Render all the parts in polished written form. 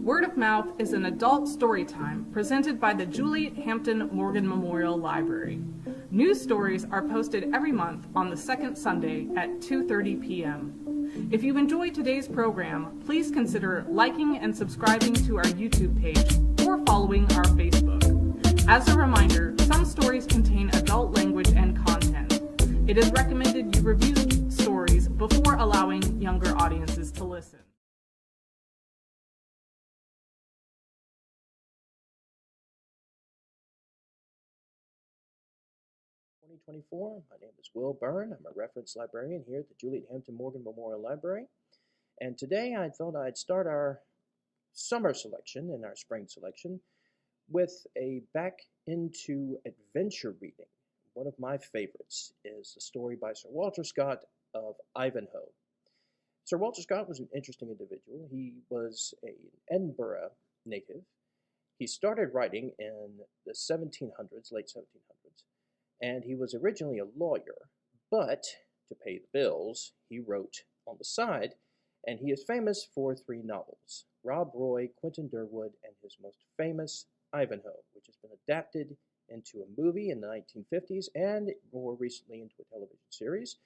Word of Mouth is an adult story time presented by the Juliette Hampton Morgan Memorial Library. News stories are posted every month on the second Sunday at 2:30 p.m. If you enjoyed today's program, please consider liking and subscribing to our YouTube page or following our Facebook. As a reminder, some stories contain adult language and content. It is recommended you review stories before allowing younger audiences to listen. 2024. My name is Will Byrne. I'm a reference librarian here at the Juliette Hampton Morgan Memorial Library. And today I thought I'd start our summer selection and our spring selection with a back into adventure reading. One of my favorites is the story by Sir Walter Scott of Ivanhoe. Sir Walter Scott was an interesting individual. He was an Edinburgh native. He started writing in the 1700s, late 1700s. And he was originally a lawyer, but to pay the bills, he wrote on the side, and he is famous for 3 novels, Rob Roy, Quentin Durward, and his most famous, Ivanhoe, which has been adapted into a movie in the 1950s and more recently into a television series.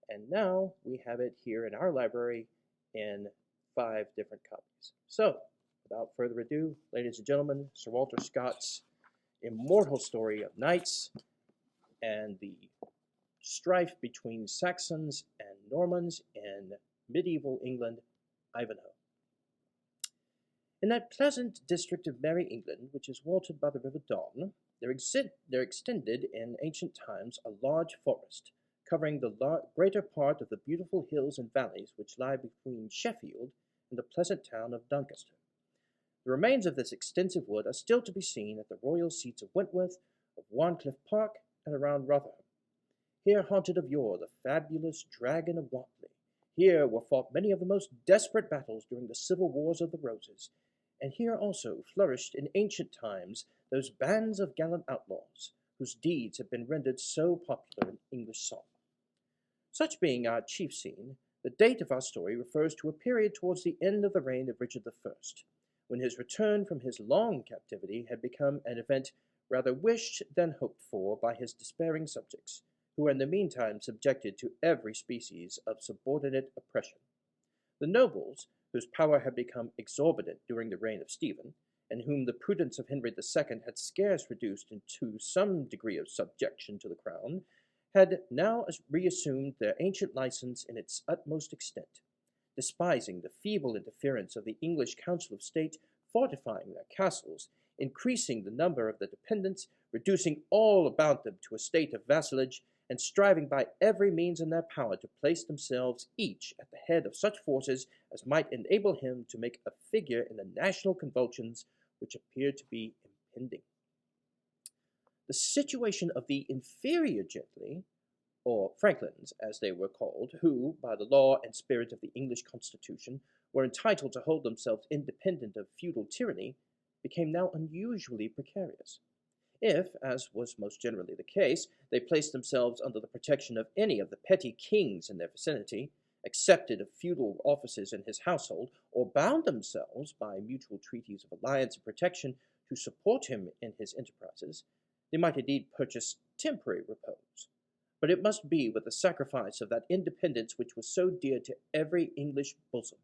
And now we have it here in our library in 5 different copies. So, without further ado, ladies and gentlemen, Sir Walter Scott's immortal story of knights and the strife between Saxons and Normans in medieval England, Ivanhoe. In that pleasant district of merry England, which is watered by the river Don, there extended in ancient times a large forest, covering the greater part of the beautiful hills and valleys which lie between Sheffield and the pleasant town of Doncaster. The remains of this extensive wood are still to be seen at the royal seats of Wentworth, of Warncliffe Park, and around Rotherham. Here haunted of yore the fabulous Dragon of Wantley. Here were fought many of the most desperate battles during the civil wars of the Roses, and here also flourished in ancient times those bands of gallant outlaws, whose deeds have been rendered so popular in English song. Such being our chief scene, the date of our story refers to a period towards the end of the reign of Richard I, when his return from his long captivity had become an event rather wished than hoped for by his despairing subjects, who were in the meantime subjected to every species of subordinate oppression. The nobles, whose power had become exorbitant during the reign of Stephen, and whom the prudence of Henry II had scarce reduced into some degree of subjection to the crown, had now reassumed their ancient license in its utmost extent, despising the feeble interference of the English Council of State, fortifying their castles, increasing the number of the dependents, reducing all about them to a state of vassalage, and striving by every means in their power to place themselves each at the head of such forces as might enable him to make a figure in the national convulsions which appeared to be impending. The situation of the inferior gentry, or franklins as they were called, who, by the law and spirit of the English Constitution, were entitled to hold themselves independent of feudal tyranny, became now unusually precarious. If, as was most generally the case, they placed themselves under the protection of any of the petty kings in their vicinity, accepted of feudal offices in his household, or bound themselves by mutual treaties of alliance and protection to support him in his enterprises, they might indeed purchase temporary repose. But it must be with the sacrifice of that independence which was so dear to every English bosom,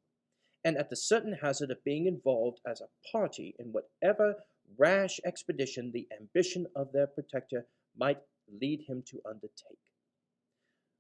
and at the certain hazard of being involved as a party in whatever rash expedition the ambition of their protector might lead him to undertake.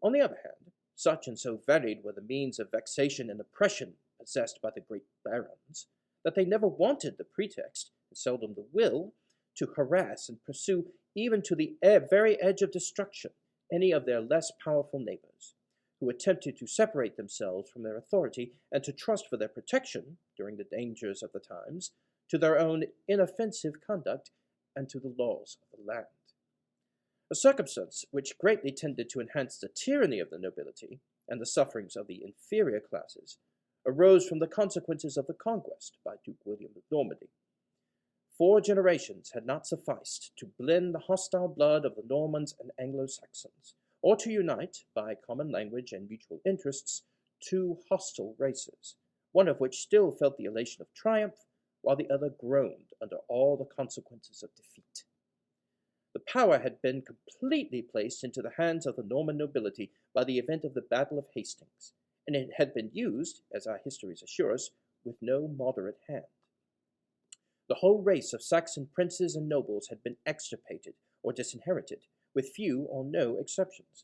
On the other hand, such and so varied were the means of vexation and oppression possessed by the great barons, that they never wanted the pretext, and seldom the will, to harass and pursue even to the very edge of destruction any of their less powerful neighbors, who attempted to separate themselves from their authority and to trust for their protection, during the dangers of the times, to their own inoffensive conduct and to the laws of the land. A circumstance which greatly tended to enhance the tyranny of the nobility and the sufferings of the inferior classes arose from the consequences of the conquest by Duke William of Normandy. 4 generations had not sufficed to blend the hostile blood of the Normans and Anglo-Saxons, or to unite, by common language and mutual interests, 2 hostile races, one of which still felt the elation of triumph, while the other groaned under all the consequences of defeat. The power had been completely placed into the hands of the Norman nobility by the event of the Battle of Hastings, and it had been used, as our histories assure us, with no moderate hand. The whole race of Saxon princes and nobles had been extirpated or disinherited, with few or no exceptions.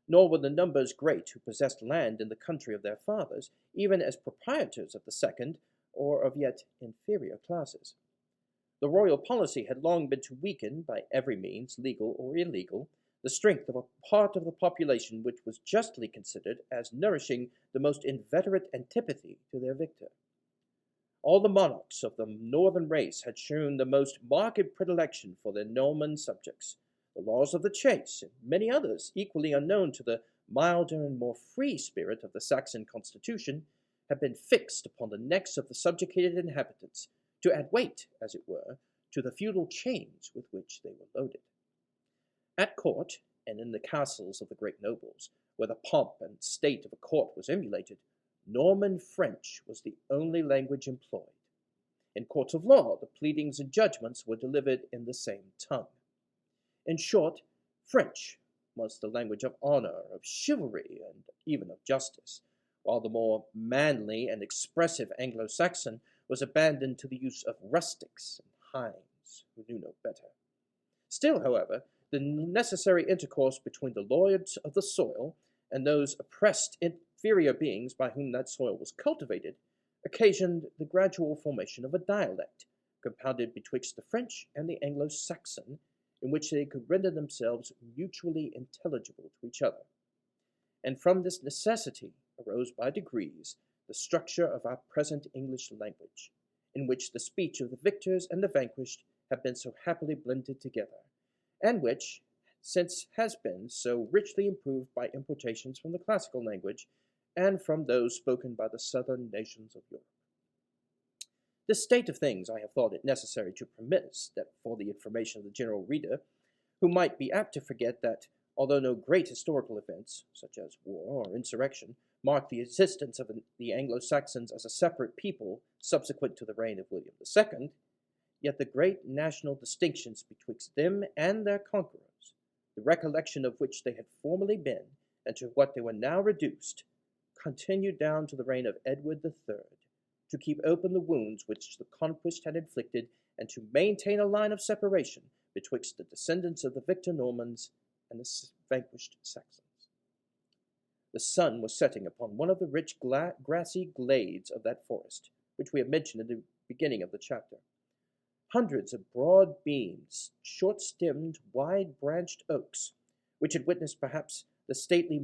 Nor were the numbers great who possessed land in the country of their fathers, even as proprietors of the second or of yet inferior classes. The royal policy had long been to weaken, by every means, legal or illegal, the strength of a part of the population which was justly considered as nourishing the most inveterate antipathy to their victor. All the monarchs of the northern race had shown the most marked predilection for their Norman subjects. The laws of the chase, and many others equally unknown to the milder and more free spirit of the Saxon constitution, had been fixed upon the necks of the subjugated inhabitants, to add weight, as it were, to the feudal chains with which they were loaded. At court, and in the castles of the great nobles, where the pomp and state of a court was emulated, Norman French was the only language employed. In courts of law, the pleadings and judgments were delivered in the same tongue. In short, French was the language of honor, of chivalry, and even of justice, while the more manly and expressive Anglo-Saxon was abandoned to the use of rustics and hinds, who knew no better. Still, however, the necessary intercourse between the lords of the soil and those oppressed inferior beings by whom that soil was cultivated occasioned the gradual formation of a dialect, compounded betwixt the French and the Anglo-Saxon, in which they could render themselves mutually intelligible to each other. And from this necessity arose by degrees the structure of our present English language, in which the speech of the victors and the vanquished have been so happily blended together, and which, since has been so richly improved by importations from the classical language and from those spoken by the southern nations of Europe. This state of things I have thought it necessary to premise, that for the information of the general reader, who might be apt to forget that, although no great historical events, such as war or insurrection, mark the existence of the Anglo-Saxons as a separate people subsequent to the reign of William II, yet the great national distinctions betwixt them and their conquerors, the recollection of which they had formerly been, and to what they were now reduced, continued down to the reign of Edward III, to keep open the wounds which the conquest had inflicted, and to maintain a line of separation betwixt the descendants of the victor Normans and the vanquished Saxons. The sun was setting upon one of the rich grassy glades of that forest, which we have mentioned in the beginning of the chapter. Hundreds of broad beamed, short-stemmed, wide-branched oaks, which had witnessed perhaps the stately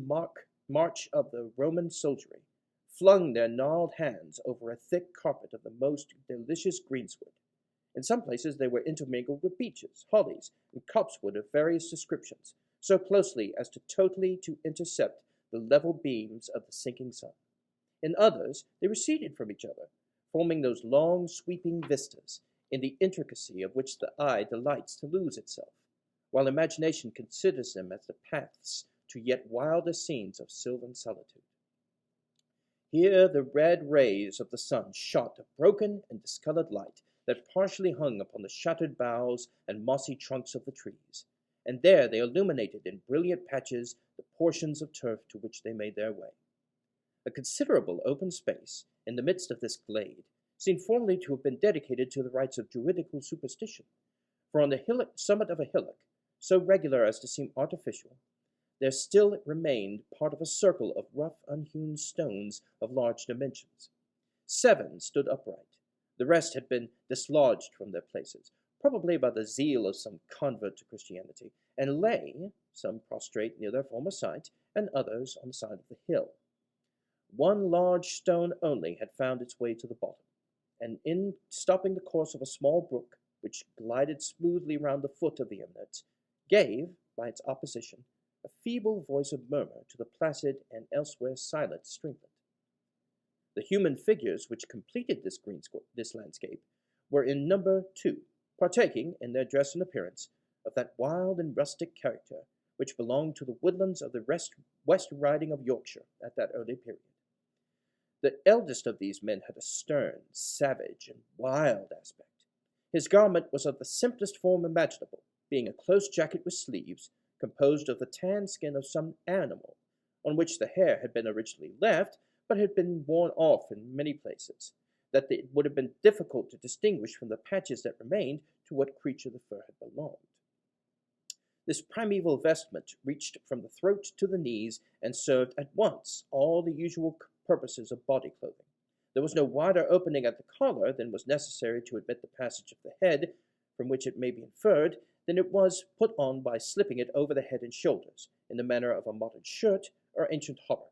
march of the Roman soldiery, flung their gnarled hands over a thick carpet of the most delicious greensward. In some places they were intermingled with beeches, hollies, and copsewood of various descriptions, so closely as totally to intercept the level beams of the sinking sun. In others they receded from each other, forming those long sweeping vistas, in the intricacy of which the eye delights to lose itself, while imagination considers them as the paths to yet wilder scenes of sylvan solitude. Here the red rays of the sun shot a broken and discolored light that partially hung upon the shattered boughs and mossy trunks of the trees, and there they illuminated in brilliant patches the portions of turf to which they made their way. A considerable open space, in the midst of this glade, seemed formerly to have been dedicated to the rites of druidical superstition, for on the summit of a hillock, so regular as to seem artificial, there still remained part of a circle of rough unhewn stones of large dimensions. 7 stood upright. The rest had been dislodged from their places, probably by the zeal of some convert to Christianity, and lay, some prostrate near their former site, and others on the side of the hill. One large stone only had found its way to the bottom, and in stopping the course of a small brook, which glided smoothly round the foot of the eminence, gave, by its opposition, a feeble voice of murmur to the placid and elsewhere silent streamlet. The human figures which completed this landscape were in number 2, partaking, in their dress and appearance, of that wild and rustic character which belonged to the woodlands of the West Riding of Yorkshire at that early period. The eldest of these men had a stern, savage, and wild aspect. His garment was of the simplest form imaginable, being a close jacket with sleeves, composed of the tan skin of some animal, on which the hair had been originally left, but had been worn off in many places, that it would have been difficult to distinguish from the patches that remained to what creature the fur had belonged. This primeval vestment reached from the throat to the knees and served at once all the usual purposes of body clothing. There was no wider opening at the collar than was necessary to admit the passage of the head, from which it may be inferred that it was put on by slipping it over the head and shoulders, in the manner of a modern shirt or ancient hauberk.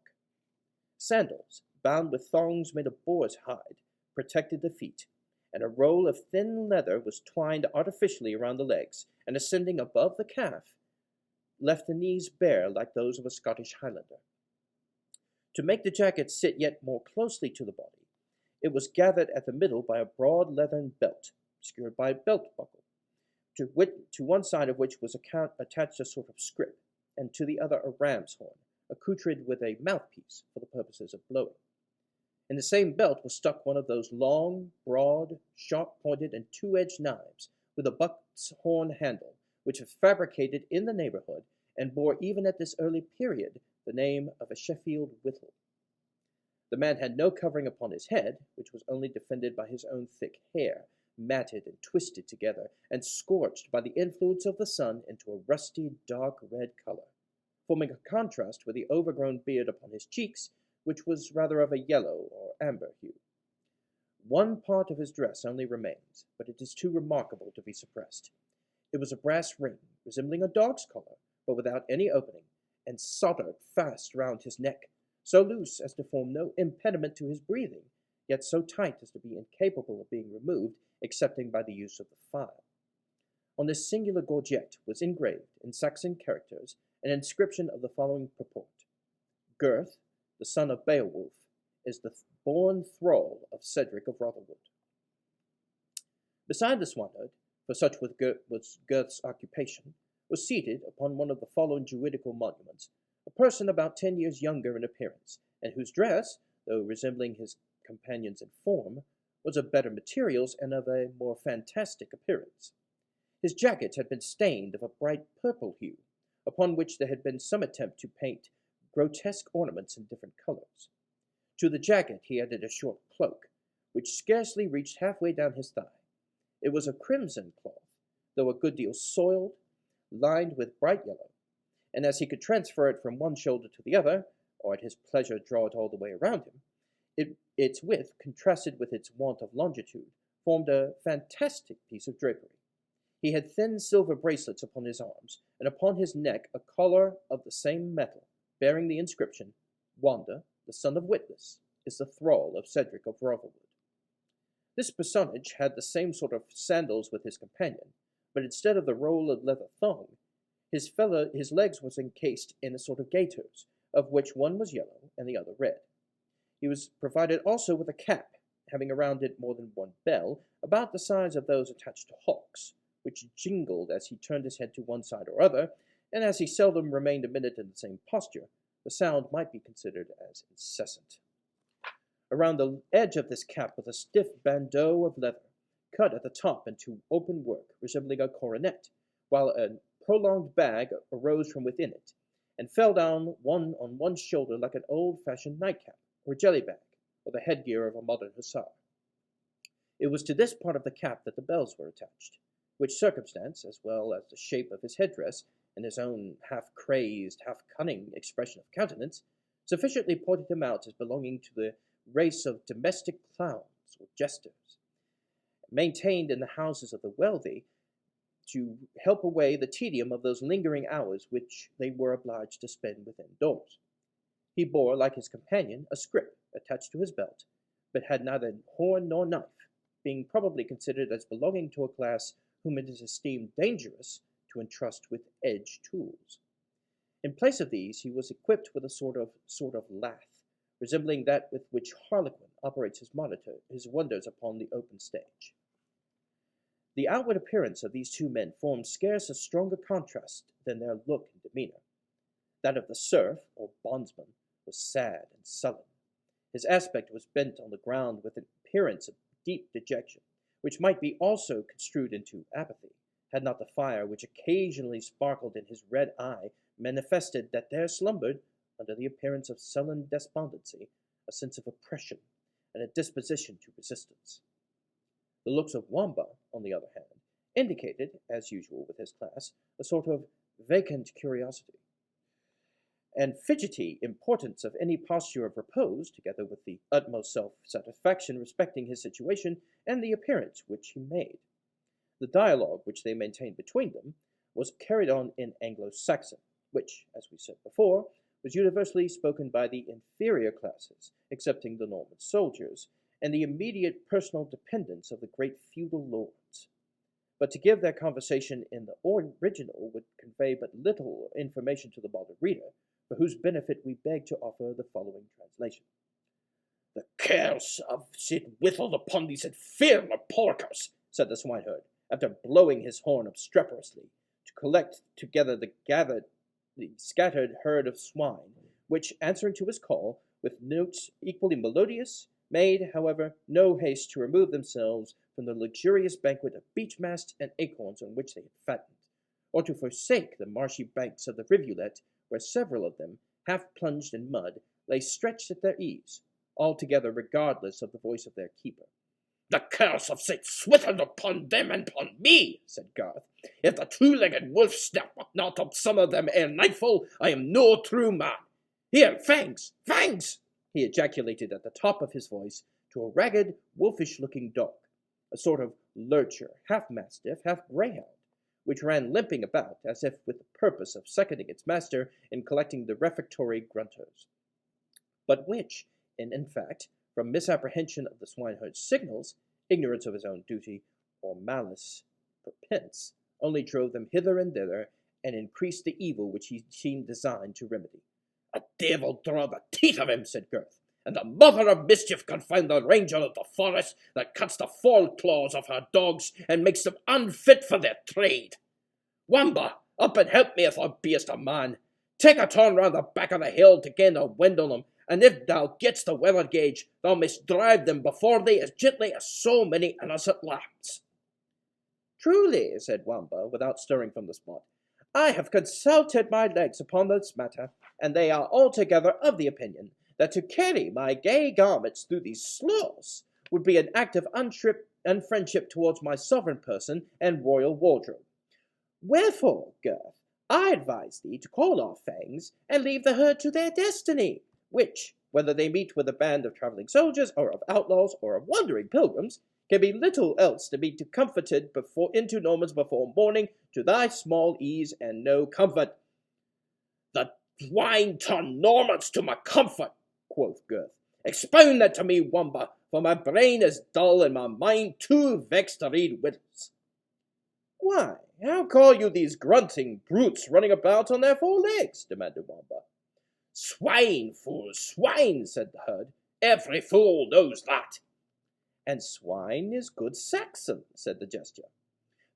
Sandals, bound with thongs made of boar's hide, protected the feet, and a roll of thin leather was twined artificially around the legs, and ascending above the calf, left the knees bare like those of a Scottish Highlander. To make the jacket sit yet more closely to the body, it was gathered at the middle by a broad leathern belt, secured by a belt buckle, to one side of which was attached a sort of scrip, and to the other a ram's horn, accoutred with a mouthpiece for the purposes of blowing. In the same belt was stuck one of those long, broad, sharp-pointed, and two-edged knives, with a buck's horn handle, which was fabricated in the neighborhood, and bore even at this early period the name of a Sheffield whittle. The man had no covering upon his head, which was only defended by his own thick hair, matted and twisted together, and scorched by the influence of the sun into a rusty, dark red color, forming a contrast with the overgrown beard upon his cheeks, which was rather of a yellow or amber hue. One part of his dress only remains, but it is too remarkable to be suppressed. It was a brass ring, resembling a dog's collar, but without any opening, and soldered fast round his neck, so loose as to form no impediment to his breathing, yet so tight as to be incapable of being removed, excepting by the use of the file. On this singular gorget was engraved, in Saxon characters, an inscription of the following purport: Gurth, the son of Beowulf, is the born thrall of Cedric of Rotherwood. Beside the swineherd, for such was Gurth's occupation, was seated, upon one of the following Druidical monuments, a person about 10 years younger in appearance, and whose dress, though resembling his companions in form, was of better materials and of a more fantastic appearance. His jacket had been stained of a bright purple hue, upon which there had been some attempt to paint grotesque ornaments in different colors. To the jacket he added a short cloak, which scarcely reached halfway down his thigh. It was of crimson cloth, though a good deal soiled, lined with bright yellow, and as he could transfer it from one shoulder to the other, or at his pleasure draw it all the way around him, its width, contrasted with its want of longitude, formed a fantastic piece of drapery. He had thin silver bracelets upon his arms, and upon his neck a collar of the same metal, bearing the inscription, Wanda, the son of Witless, is the thrall of Cedric of Rotherwood. This personage had the same sort of sandals with his companion, but instead of the roll of leather thong, his legs was encased in a sort of gaiters, of which one was yellow and the other red. He was provided also with a cap, having around it more than one bell, about the size of those attached to hawks, which jingled as he turned his head to one side or other, and as he seldom remained a minute in the same posture, the sound might be considered as incessant. Around the edge of this cap was a stiff bandeau of leather, cut at the top into open work, resembling a coronet, while a prolonged bag arose from within it, and fell down on one shoulder like an old-fashioned nightcap, or jelly-bag, or the headgear of a modern hussar. It was to this part of the cap that the bells were attached, which circumstance, as well as the shape of his headdress, and his own half-crazed, half-cunning expression of countenance, sufficiently pointed him out as belonging to the race of domestic clowns or jesters, maintained in the houses of the wealthy to help away the tedium of those lingering hours which they were obliged to spend within doors. He bore, like his companion, a scrip attached to his belt, but had neither horn nor knife, being probably considered as belonging to a class whom it is esteemed dangerous to entrust with edged tools. In place of these, he was equipped with a sort of lath, resembling that with which Harlequin operates his wonders upon the open stage. The outward appearance of these two men formed scarce a stronger contrast than their look and demeanor. That of the serf, or bondsman, was sad and sullen. His aspect was bent on the ground with an appearance of deep dejection, which might be also construed into apathy, had not the fire which occasionally sparkled in his red eye manifested that there slumbered, under the appearance of sullen despondency, a sense of oppression and a disposition to resistance. The looks of Wamba, on the other hand, indicated, as usual with his class, a sort of vacant curiosity and fidgety importance of any posture of repose, together with the utmost self-satisfaction respecting his situation and the appearance which he made. The dialogue which they maintained between them was carried on in Anglo-Saxon, which, as we said before, was universally spoken by the inferior classes, excepting the Norman soldiers, and the immediate personal dependents of the great feudal lords. But to give their conversation in the original would convey but little information to the modern reader, for whose benefit we beg to offer the following translation. "The curse of Sid Whittled upon these infernal porkers," said the swineherd, after blowing his horn obstreperously, to collect together the scattered herd of swine, which, answering to his call, with notes equally melodious, made, however, no haste to remove themselves from the luxurious banquet of beech mast and acorns on which they had fattened, or to forsake the marshy banks of the rivulet, where several of them, half plunged in mud, lay stretched at their ease, altogether regardless of the voice of their keeper. "The curse of St. Swithin upon them and upon me," said Garth. "If the two-legged wolf snap not up some of them ere nightfall, I am no true man. Here, Fangs! Fangs!" he ejaculated at the top of his voice to a ragged, wolfish-looking dog, a sort of lurcher, half-mastiff, half-greyhound, which ran limping about, as if with the purpose of seconding its master in collecting the refectory grunters, but which, in fact, from misapprehension of the swineherd's signals, ignorance of his own duty, or malice prepense, only drove them hither and thither, and increased the evil which he seemed designed to remedy. "A devil draw the teeth of him," said Gurth, "and the mother of mischief confound the ranger of the forest that cuts the fore claws of her dogs and makes them unfit for their trade. Wamba, up and help me if thou beest a man. Take a turn round the back of the hill to gain the wind on them, and if thou getst the weather gauge, thou mayst drive them before thee as gently as so many innocent lambs." "Truly," said Wamba, without stirring from the spot, "I have consulted my legs upon this matter, and they are altogether of the opinion that to carry my gay garments through these sloughs would be an act of unfriendship towards my sovereign person and royal wardrobe. Wherefore, Gurth, I advise thee to call off Fangs and leave the herd to their destiny, which, whether they meet with a band of travelling soldiers, or of outlaws, or of wandering pilgrims, can be little else to be comforted into Normans before morning, to thy small ease and no comfort." "The swine turn Normans to my comfort," quoth Gurth. "Expound that to me, Wamba, for my brain is dull and my mind too vexed to read riddles." "Why, how call you these grunting brutes running about on their four legs?" demanded Wamba. "Swine, fool, swine," said the herd. "Every fool knows that." "And swine is good Saxon," said the jester.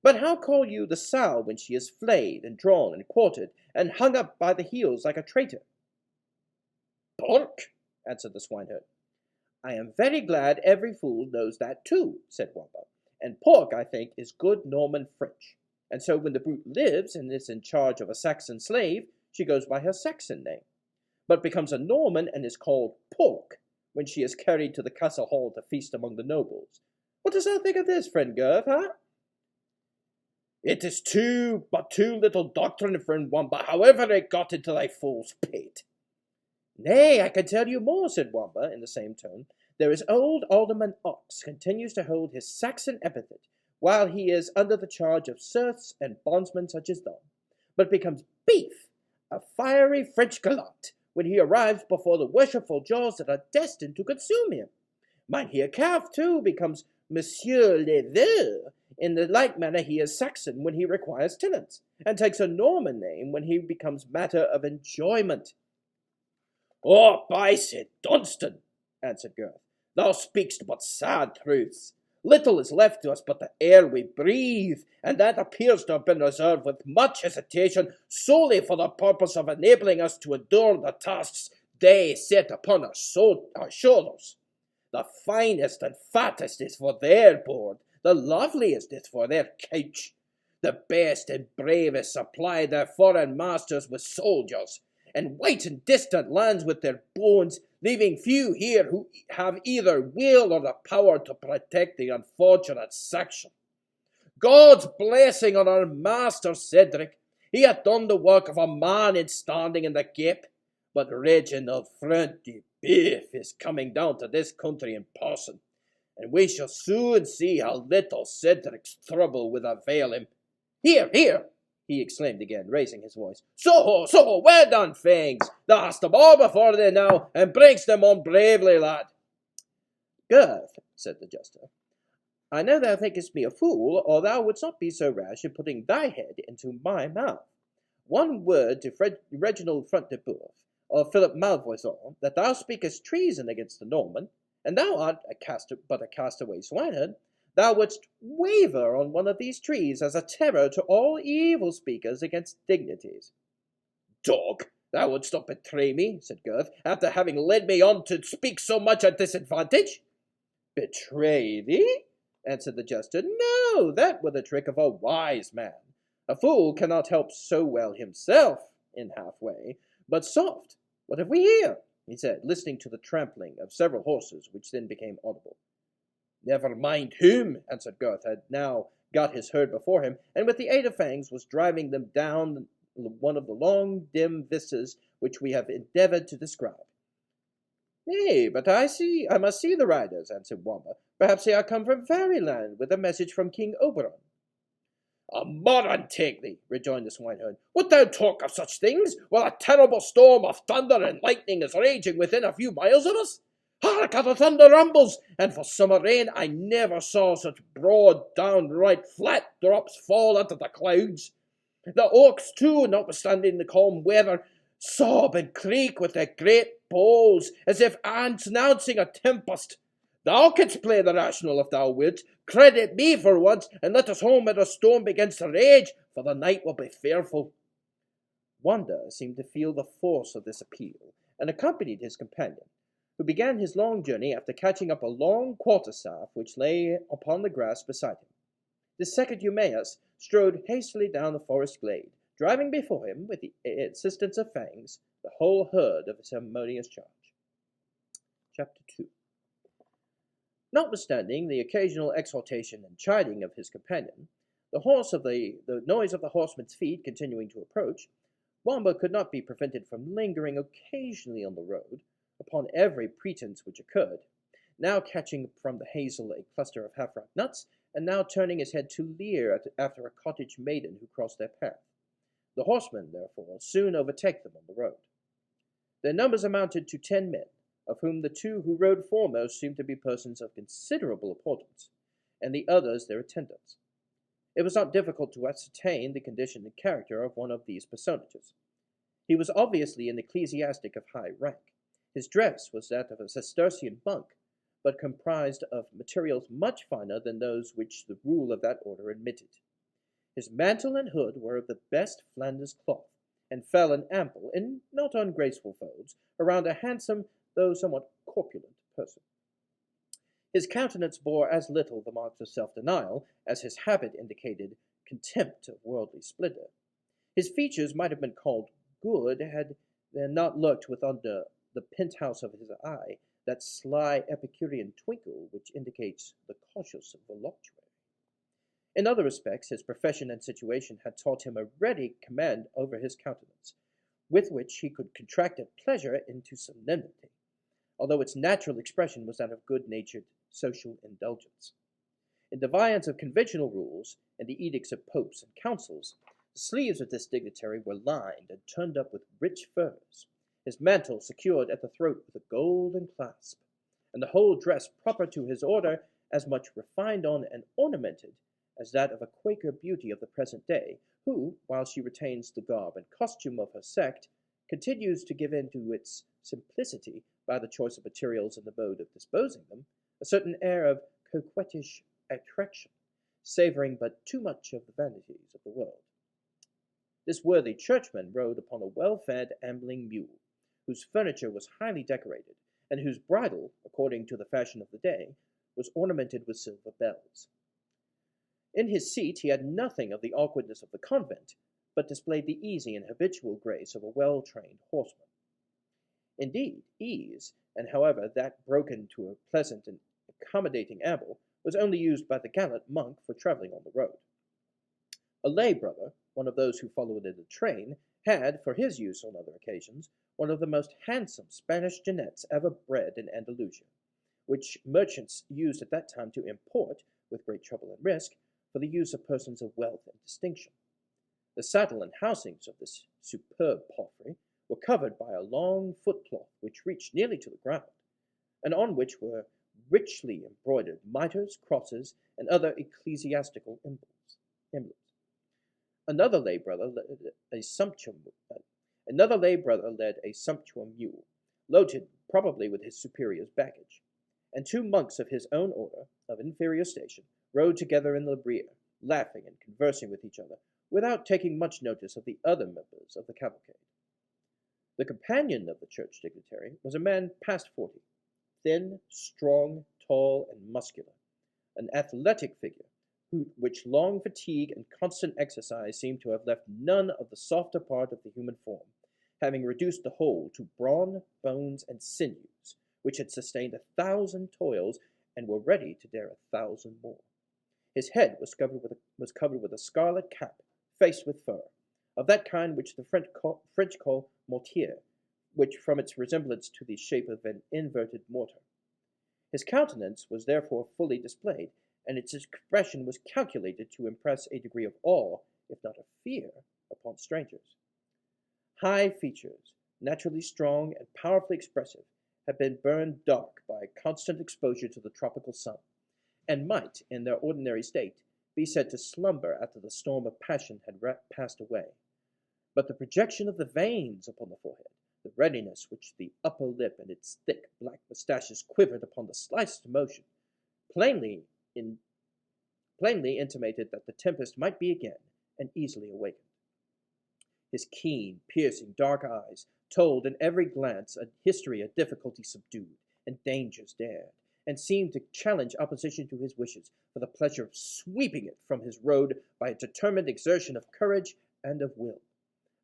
"But how call you the sow when she is flayed and drawn and quartered and hung up by the heels like a traitor?" "Pork," answered the swineherd. "I am very glad every fool knows that too," said Wamba. "And pork, I think, is good Norman French. And so when the brute lives and is in charge of a Saxon slave, she goes by her Saxon name, but becomes a Norman and is called pork when she is carried to the castle hall to feast among the nobles. What dost thou think of this, friend Gurth, huh?" "It is but too little doctrine, friend Wamba, however it got into thy fool's pate." "Nay, I can tell you more," said Wamba, in the same tone. "There is old Alderman Ox continues to hold his Saxon epithet, while he is under the charge of serfs and bondsmen such as thou, but becomes beef, a fiery French gallant, when he arrives before the worshipful jaws that are destined to consume him. Mynheer Calf, too, becomes Monsieur le Vieux. In the like manner he is Saxon when he requires tenants, and takes a Norman name when he becomes matter of enjoyment." "Oh, by St. Dunstan," answered Gurth, "thou speakst but sad truths. Little is left to us but the air we breathe, and that appears to have been reserved with much hesitation solely for the purpose of enabling us to endure the tasks day set upon our shoulders. The finest and fattest is for their board, the loveliest is for their couch. The best and bravest supply their foreign masters with soldiers, and whiten distant lands with their bones, leaving few here who have either will or the power to protect the unfortunate section. God's blessing on our master Cedric. He hath done the work of a man in standing in the gap, but Reginald Front de Beef is coming down to this country in person, and we shall soon see how little Cedric's trouble will avail him. Here, here, he exclaimed again, raising his voice. So, well done, Fangs. Thou hast them all before thee now, and bringst them on bravely, lad. Gurth, said the jester, I know thou thinkest me a fool, or thou wouldst not be so rash in putting thy head into my mouth. One word to Reginald Front de Boeuf, or Philip Malvoisin, that thou speakest treason against the Norman, and thou art but a castaway swineherd, thou wouldst waver on one of these trees as a terror to all evil speakers against dignities. Dog, thou wouldst not betray me, said Gurth, after having led me on to speak so much at disadvantage. Betray thee? Answered the jester. No, that were the trick of a wise man. A fool cannot help so well himself in halfway, but soft. What have we here? He said, listening to the trampling of several horses, which then became audible. Never mind whom, answered Gurth, had now got his herd before him, and with the aid of Fangs was driving them down one of the long, dim vistas which we have endeavoured to describe. Nay, but I must see the riders, answered Wamba. Perhaps they are come from Fairyland with a message from King Oberon. A murrain take thee, rejoined the swineherd. Wilt thou talk of such things, while a terrible storm of thunder and lightning is raging within a few miles of us? Hark how the thunder rumbles, and for summer rain I never saw such broad, downright flat drops fall out of the clouds. The oaks, too, notwithstanding the calm weather, sob and creak with their great boughs, as if announcing a tempest. Thou canst play the rational if thou wilt. Credit me for once, and let us home ere the storm begins to rage, for the night will be fearful. Wanda seemed to feel the force of this appeal, and accompanied his companion, who began his long journey after catching up a long quarterstaff which lay upon the grass beside him. The second Eumaeus strode hastily down the forest glade, driving before him, with the assistance of Fangs, the whole herd of his harmonious charge. Chapter 2. Notwithstanding the occasional exhortation and chiding of his companion, the noise of the horsemen's feet continuing to approach, Wamba could not be prevented from lingering occasionally on the road, upon every pretence which occurred, now catching from the hazel a cluster of half-ripe nuts, and now turning his head to leer after a cottage maiden who crossed their path. The horsemen, therefore, soon overtake them on the road. Their numbers amounted to 10 men, of whom the 2 who rode foremost seemed to be persons of considerable importance, and the others their attendants. It was not difficult to ascertain the condition and character of one of these personages. He was obviously an ecclesiastic of high rank. His dress was that of a Cistercian monk, but comprised of materials much finer than those which the rule of that order admitted. His mantle and hood were of the best Flanders cloth, and fell in ample and not ungraceful folds around a handsome, though somewhat corpulent person. His countenance bore as little the marks of self-denial as his habit indicated contempt of worldly splendour. His features might have been called good had they not looked with under the penthouse of his eye that sly Epicurean twinkle which indicates the cautious voluptuary. In other respects, his profession and situation had taught him a ready command over his countenance, with which he could contract at pleasure into solemnity, although its natural expression was that of good-natured social indulgence. In defiance of conventional rules and the edicts of popes and councils, the sleeves of this dignitary were lined and turned up with rich furs, his mantle secured at the throat with a golden clasp, and the whole dress proper to his order, as much refined on and ornamented as that of a Quaker beauty of the present day, who, while she retains the garb and costume of her sect, continues to give in to its simplicity, by the choice of materials and the mode of disposing them, a certain air of coquettish attraction, savouring but too much of the vanities of the world. This worthy churchman rode upon a well-fed ambling mule, whose furniture was highly decorated, and whose bridle, according to the fashion of the day, was ornamented with silver bells. In his seat he had nothing of the awkwardness of the convent, but displayed the easy and habitual grace of a well-trained horseman. Indeed, ease, and however that broken to a pleasant and accommodating amble, was only used by the gallant monk for travelling on the road. A lay brother, one of those who followed in the train, had, for his use on other occasions, one of the most handsome Spanish genets ever bred in Andalusia, which merchants used at that time to import, with great trouble and risk, for the use of persons of wealth and distinction. The saddle and housings of this superb palfrey were covered by a long footcloth which reached nearly to the ground, and on which were richly embroidered mitres, crosses, and other ecclesiastical emblems. Another lay brother led a sumptuous mule, loaded probably with his superior's baggage, and two monks of his own order, of inferior station, rode together in the rear, laughing and conversing with each other, without taking much notice of the other members of the cavalcade. The companion of the church dignitary was a man past 40, thin, strong, tall, and muscular, an athletic figure, which long fatigue and constant exercise seemed to have left none of the softer part of the human form, having reduced the whole to brawn, bones, and sinews, which had sustained 1,000 toils and were ready to dare 1,000 more. His head was covered with a scarlet cap, faced with fur, of that kind which the French call mortier, which from its resemblance to the shape of an inverted mortar. His countenance was therefore fully displayed, and its expression was calculated to impress a degree of awe, if not of fear, upon strangers. High features, naturally strong and powerfully expressive, had been burned dark by constant exposure to the tropical sun, and might, in their ordinary state, be said to slumber after the storm of passion had passed away. But the projection of the veins upon the forehead, the readiness which the upper lip and its thick black moustaches quivered upon the slightest motion, plainly intimated that the tempest might be again and easily awakened. His keen, piercing, dark eyes told in every glance a history of difficulty subdued and dangers dared, and seemed to challenge opposition to his wishes for the pleasure of sweeping it from his road by a determined exertion of courage and of will.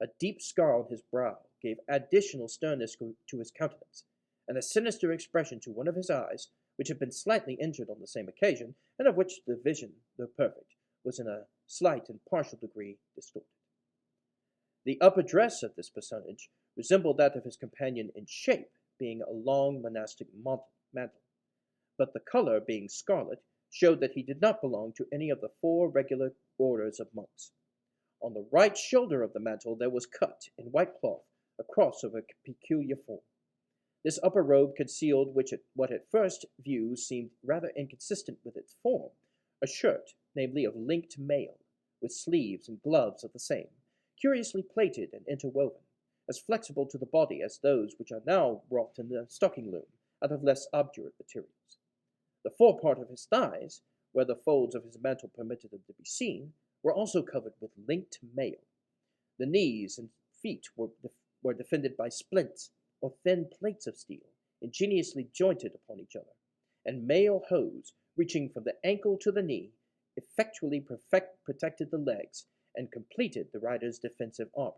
A deep scar on his brow gave additional sternness to his countenance, and a sinister expression to one of his eyes, which had been slightly injured on the same occasion, and of which the vision, though perfect, was in a slight and partial degree distorted. The upper dress of this personage resembled that of his companion in shape, being a long monastic mantle, but the color, being scarlet, showed that he did not belong to any of the 4 regular orders of monks. On the right shoulder of the mantle there was cut, in white cloth, a cross of a peculiar form. This upper robe concealed what at first view seemed rather inconsistent with its form, a shirt, namely of linked mail, with sleeves and gloves of the same, curiously plaited and interwoven, as flexible to the body as those which are now wrought in the stocking loom, out of less obdurate materials. The forepart of his thighs, where the folds of his mantle permitted them to be seen, were also covered with linked mail. The knees and feet were defended by splints, or thin plates of steel, ingeniously jointed upon each other, and mail hose, reaching from the ankle to the knee, effectually protected the legs, and completed the rider's defensive armor.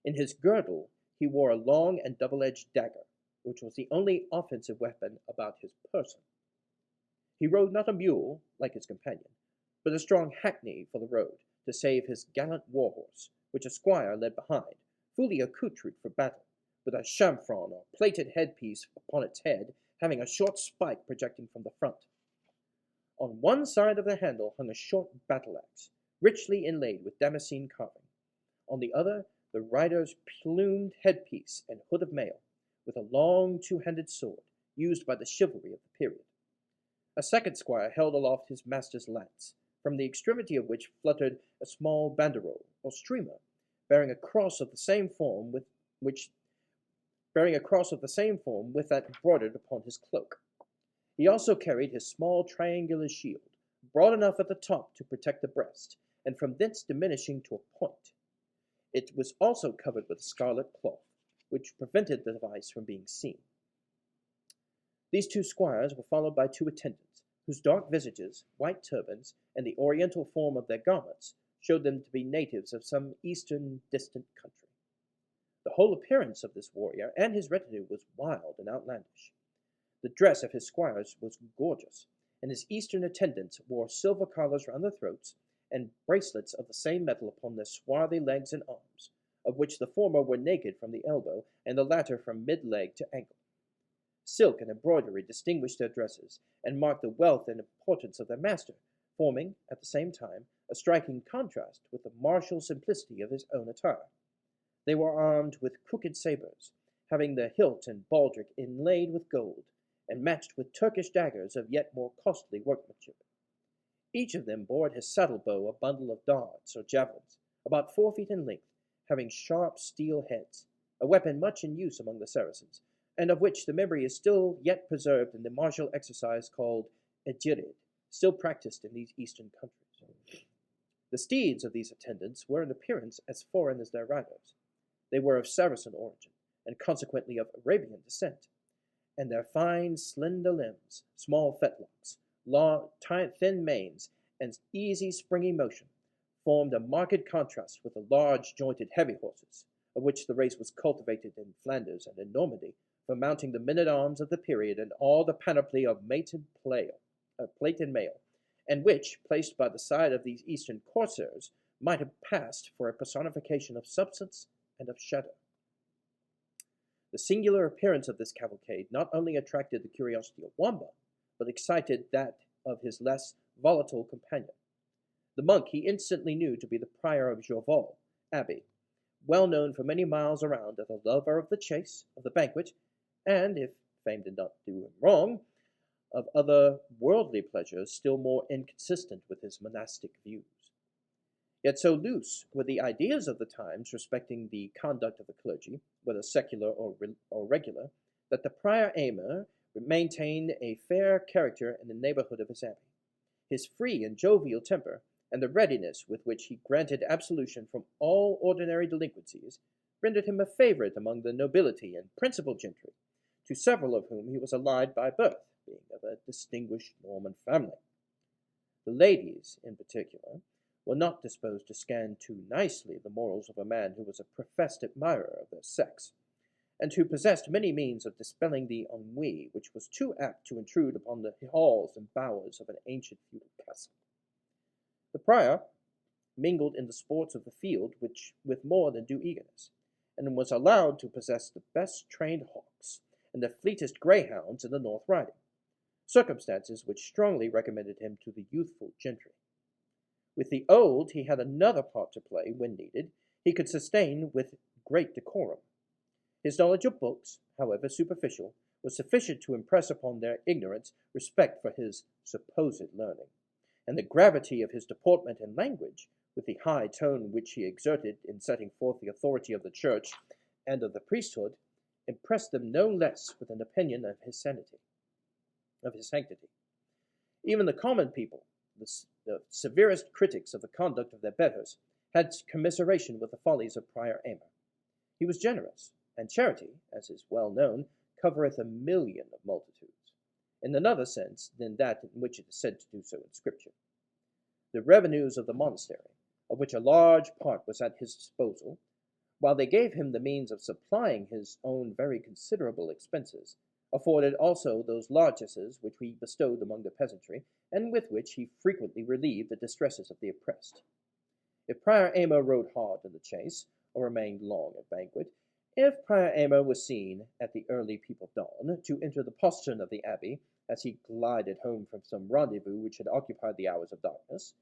In his girdle he wore a long and double-edged dagger, which was the only offensive weapon about his person. He rode not a mule, like his companion, but a strong hackney for the road, to save his gallant war-horse, which a squire led behind, fully accoutred for battle, with a chamfron or plated headpiece upon its head, having a short spike projecting from the front. On one side of the handle hung a short battle-axe, richly inlaid with damascene carving. On the other, the rider's plumed headpiece and hood of mail, with a long 2-handed sword, used by the chivalry of the period. A second squire held aloft his master's lance, from the extremity of which fluttered a small banderole, or streamer, bearing a cross of the same form with that embroidered upon his cloak. He also carried his small triangular shield, broad enough at the top to protect the breast, and from thence diminishing to a point. It was also covered with scarlet cloth, which prevented the device from being seen. These 2 squires were followed by 2 attendants, whose dark visages, white turbans, and the oriental form of their garments showed them to be natives of some eastern distant country. The whole appearance of this warrior and his retinue was wild and outlandish. The dress of his squires was gorgeous, and his eastern attendants wore silver collars round their throats and bracelets of the same metal upon their swarthy legs and arms, of which the former were naked from the elbow, and the latter from mid-leg to ankle. Silk and embroidery distinguished their dresses, and marked the wealth and importance of their master, forming, at the same time, a striking contrast with the martial simplicity of his own attire. They were armed with crooked sabres, having the hilt and baldric inlaid with gold, and matched with Turkish daggers of yet more costly workmanship. Each of them bore at his saddle-bow a bundle of darts or javelins, about 4 feet in length, having sharp steel heads, a weapon much in use among the Saracens, and of which the memory is still yet preserved in the martial exercise called egirid, still practiced in these eastern countries. The steeds of these attendants were in appearance as foreign as their riders. They were of Saracen origin, and consequently of Arabian descent, and their fine, slender limbs, small fetlocks, long, thin manes, and easy, springy motion, formed a marked contrast with the large-jointed heavy horses, of which the race was cultivated in Flanders and in Normandy, for mounting the men-at-arms of the period and all the panoply of plate and mail, and which, placed by the side of these eastern corsairs, might have passed for a personification of substance and of shadow. The singular appearance of this cavalcade not only attracted the curiosity of Wamba, but excited that of his less volatile companion. The monk he instantly knew to be the prior of Jorvaulx Abbey, well known for many miles around as a lover of the chase, of the banquet, and, if fame did not do him wrong, of other worldly pleasures still more inconsistent with his monastic views. Yet so loose were the ideas of the times respecting the conduct of the clergy, whether secular or regular, that the prior Aymer maintained a fair character in the neighborhood of his abbey. His free and jovial temper, and the readiness with which he granted absolution from all ordinary delinquencies, rendered him a favorite among the nobility and principal gentry, to several of whom he was allied by birth, being of a distinguished Norman family. The ladies, in particular, were not disposed to scan too nicely the morals of a man who was a professed admirer of their sex, and who possessed many means of dispelling the ennui which was too apt to intrude upon the halls and bowers of an ancient feudal castle. The prior mingled in the sports of the field with more than due eagerness, and was allowed to possess the best trained hawks and the fleetest greyhounds in the North Riding, circumstances which strongly recommended him to the youthful gentry. With the old he had another part to play when needed. He could sustain with great decorum. His knowledge of books, however superficial, was sufficient to impress upon their ignorance respect for his supposed learning, and the gravity of his deportment and language, with the high tone which he exerted in setting forth the authority of the church and of the priesthood, impressed them no less with an opinion of his sanctity. Even the common people, the severest critics of the conduct of their betters, had commiseration with the follies of Prior Aymer. He was generous, and charity, as is well known, covereth 1,000,000 of multitudes, in another sense than that in which it is said to do so in Scripture. The revenues of the monastery, of which a large part was at his disposal, while they gave him the means of supplying his own very considerable expenses, afforded also those largesses which he bestowed among the peasantry, and with which he frequently relieved the distresses of the oppressed. If Prior Aymer rode hard in the chase, or remained long at banquet, if Prior Aymer was seen, at the early peep of dawn, to enter the postern of the abbey, as he glided home from some rendezvous which had occupied the hours of darkness,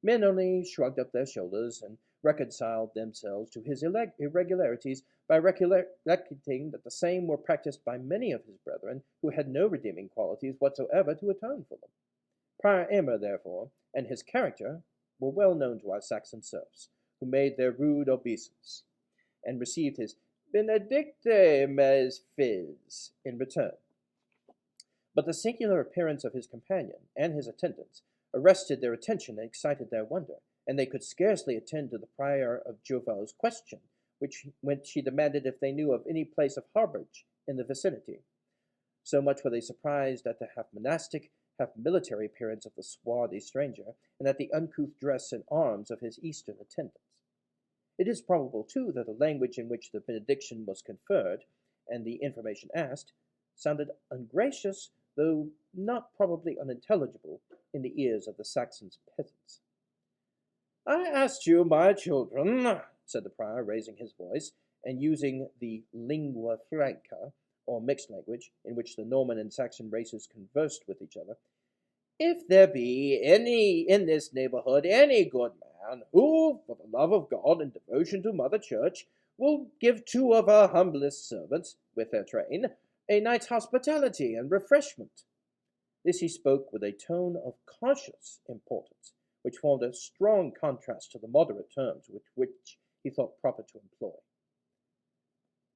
men only shrugged up their shoulders, and reconciled themselves to his irregularities by recollecting that the same were practised by many of his brethren who had no redeeming qualities whatsoever to atone for them. Prior Aymer, therefore, and his character were well known to our Saxon serfs, who made their rude obeisance, and received his benedicte mes fils in return. But the singular appearance of his companion and his attendants arrested their attention and excited their wonder, and they could scarcely attend to the prior of Jorvaulx's question when she demanded if they knew of any place of harborage in the vicinity. So much were they surprised at the half-monastic, half-military appearance of the swarthy stranger, and at the uncouth dress and arms of his Eastern attendants. It is probable, too, that the language in which the benediction was conferred, and the information asked, sounded ungracious, though not probably unintelligible, in the ears of the Saxon's peasants. "I asked you, my children," said the prior, raising his voice, and using the lingua franca, or mixed language, in which the Norman and Saxon races conversed with each other, "if there be any in this neighborhood any good man who, for the love of God and devotion to Mother Church, will give two of our humblest servants, with their train, a night's hospitality and refreshment." This he spoke with a tone of conscious importance, which formed a strong contrast to the moderate terms with which he thought proper to employ.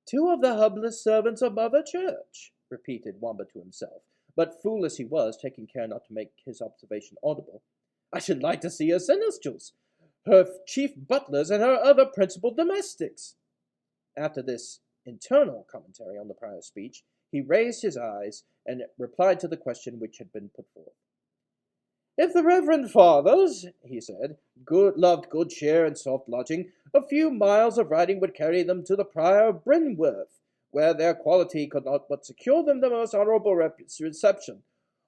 "Two of the humblest servants of Mother Church," repeated Wamba to himself, but, fool as he was, taking care not to make his observation audible. "I should like to see her seneschals, her chief butlers, and her other principal domestics." After this internal commentary on the prior's speech, he raised his eyes and replied to the question which had been put forth. "If the reverend fathers," he said, loved good cheer and soft lodging, a few miles of riding would carry them to the Prior of Brinworth, where their quality could not but secure them the most honourable reception.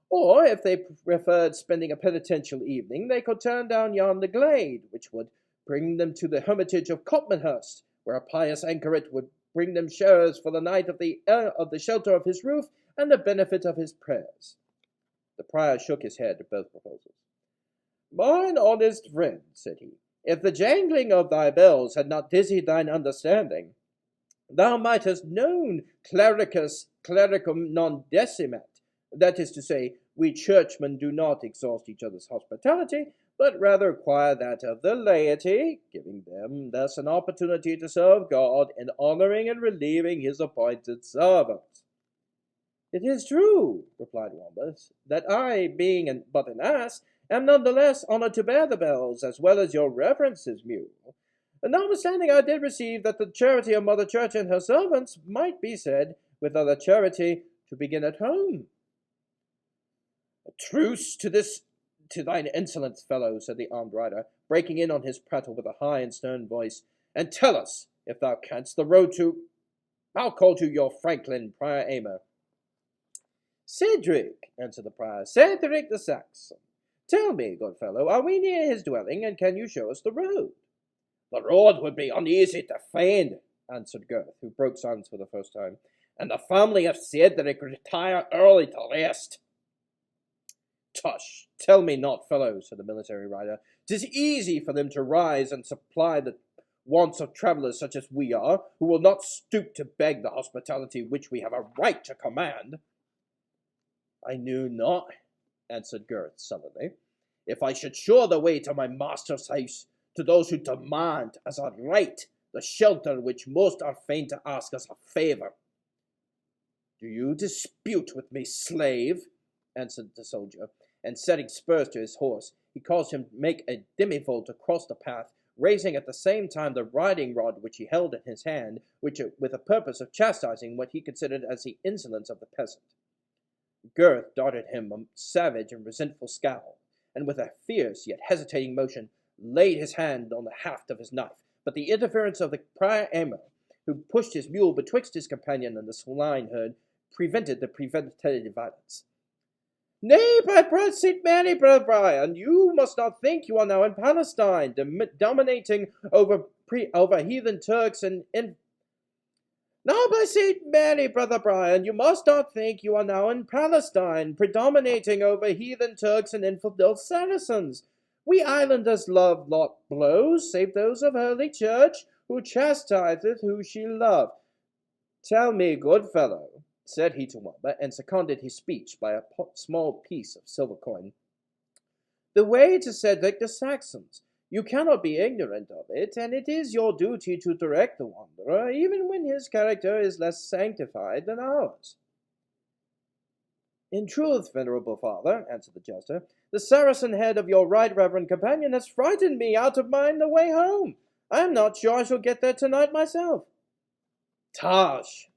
Or, if they preferred spending a penitential evening, they could turn down yonder glade, which would bring them to the hermitage of Copmanhurst, where a pious anchoret would bring them sharers for the night of the shelter of his roof and the benefit of his prayers." The prior shook his head at both proposals. "Mine honest friend," said he, "if the jangling of thy bells had not dizzied thine understanding, thou mightest known clericum non decimat, that is to say, we churchmen do not exhaust each other's hospitality, but rather acquire that of the laity, giving them thus an opportunity to serve God in honouring and relieving his appointed servants." "It is true," replied Wamba, "that I, being but an ass, am none the less honoured to bear the bells, as well as your reverence's mule. And notwithstanding I did receive that the charity of Mother Church and her servants might be said, with other charity, to begin at home." "A truce to thine insolence, fellow," said the armed rider, breaking in on his prattle with a high and stern voice, "and tell us, if thou canst, the road to— I'll call to your franklin, Prior Aymer." "Cedric," answered the prior, "Cedric the Saxon. Tell me, good fellow, are we near his dwelling, and can you show us the road?" "The road would be uneasy to find," answered Gurth, who broke silence for the first time, "and the family of Cedric retire early to rest." "Tush, tell me not, fellow," said the military rider. "'Tis easy for them to rise and supply the wants of travellers such as we are, who will not stoop to beg the hospitality which we have a right to command." "I knew not," answered Gurth sullenly, "if I should show the way to my master's house to those who demand as a right the shelter which most are fain to ask as a favour." "Do you dispute with me, slave?" answered the soldier, and setting spurs to his horse, he caused him to make a demi-volte across the path, raising at the same time the riding rod which he held in his hand, with a purpose of chastising what he considered as the insolence of the peasant. Gurth darted him a savage and resentful scowl, and with a fierce yet hesitating motion laid his hand on the haft of his knife, but the interference of the Prior Aymer, who pushed his mule betwixt his companion and the swineherd, prevented the preventative violence. "Nay, by St. Mary, Brother Brian, you must not think you are now in Palestine, dominating over heathen Turks and Now, by St. Mary, Brother Brian, you must not think you are now in Palestine, predominating over heathen Turks and infidel Saracens. We islanders love not blows, save those of Holy Church, who chastiseth who she loved. Tell me, good fellow, said he to Wamba, and seconded his speech by a small piece of silver coin, the way to Cedric the Saxons. You cannot be ignorant of it, and it is your duty to direct the wanderer, even when his character is less sanctified than ours. In truth, venerable father, answered the jester, the Saracen head of your right reverend companion has frightened me out of mind the way home. I am not sure I shall get there tonight myself. Tush,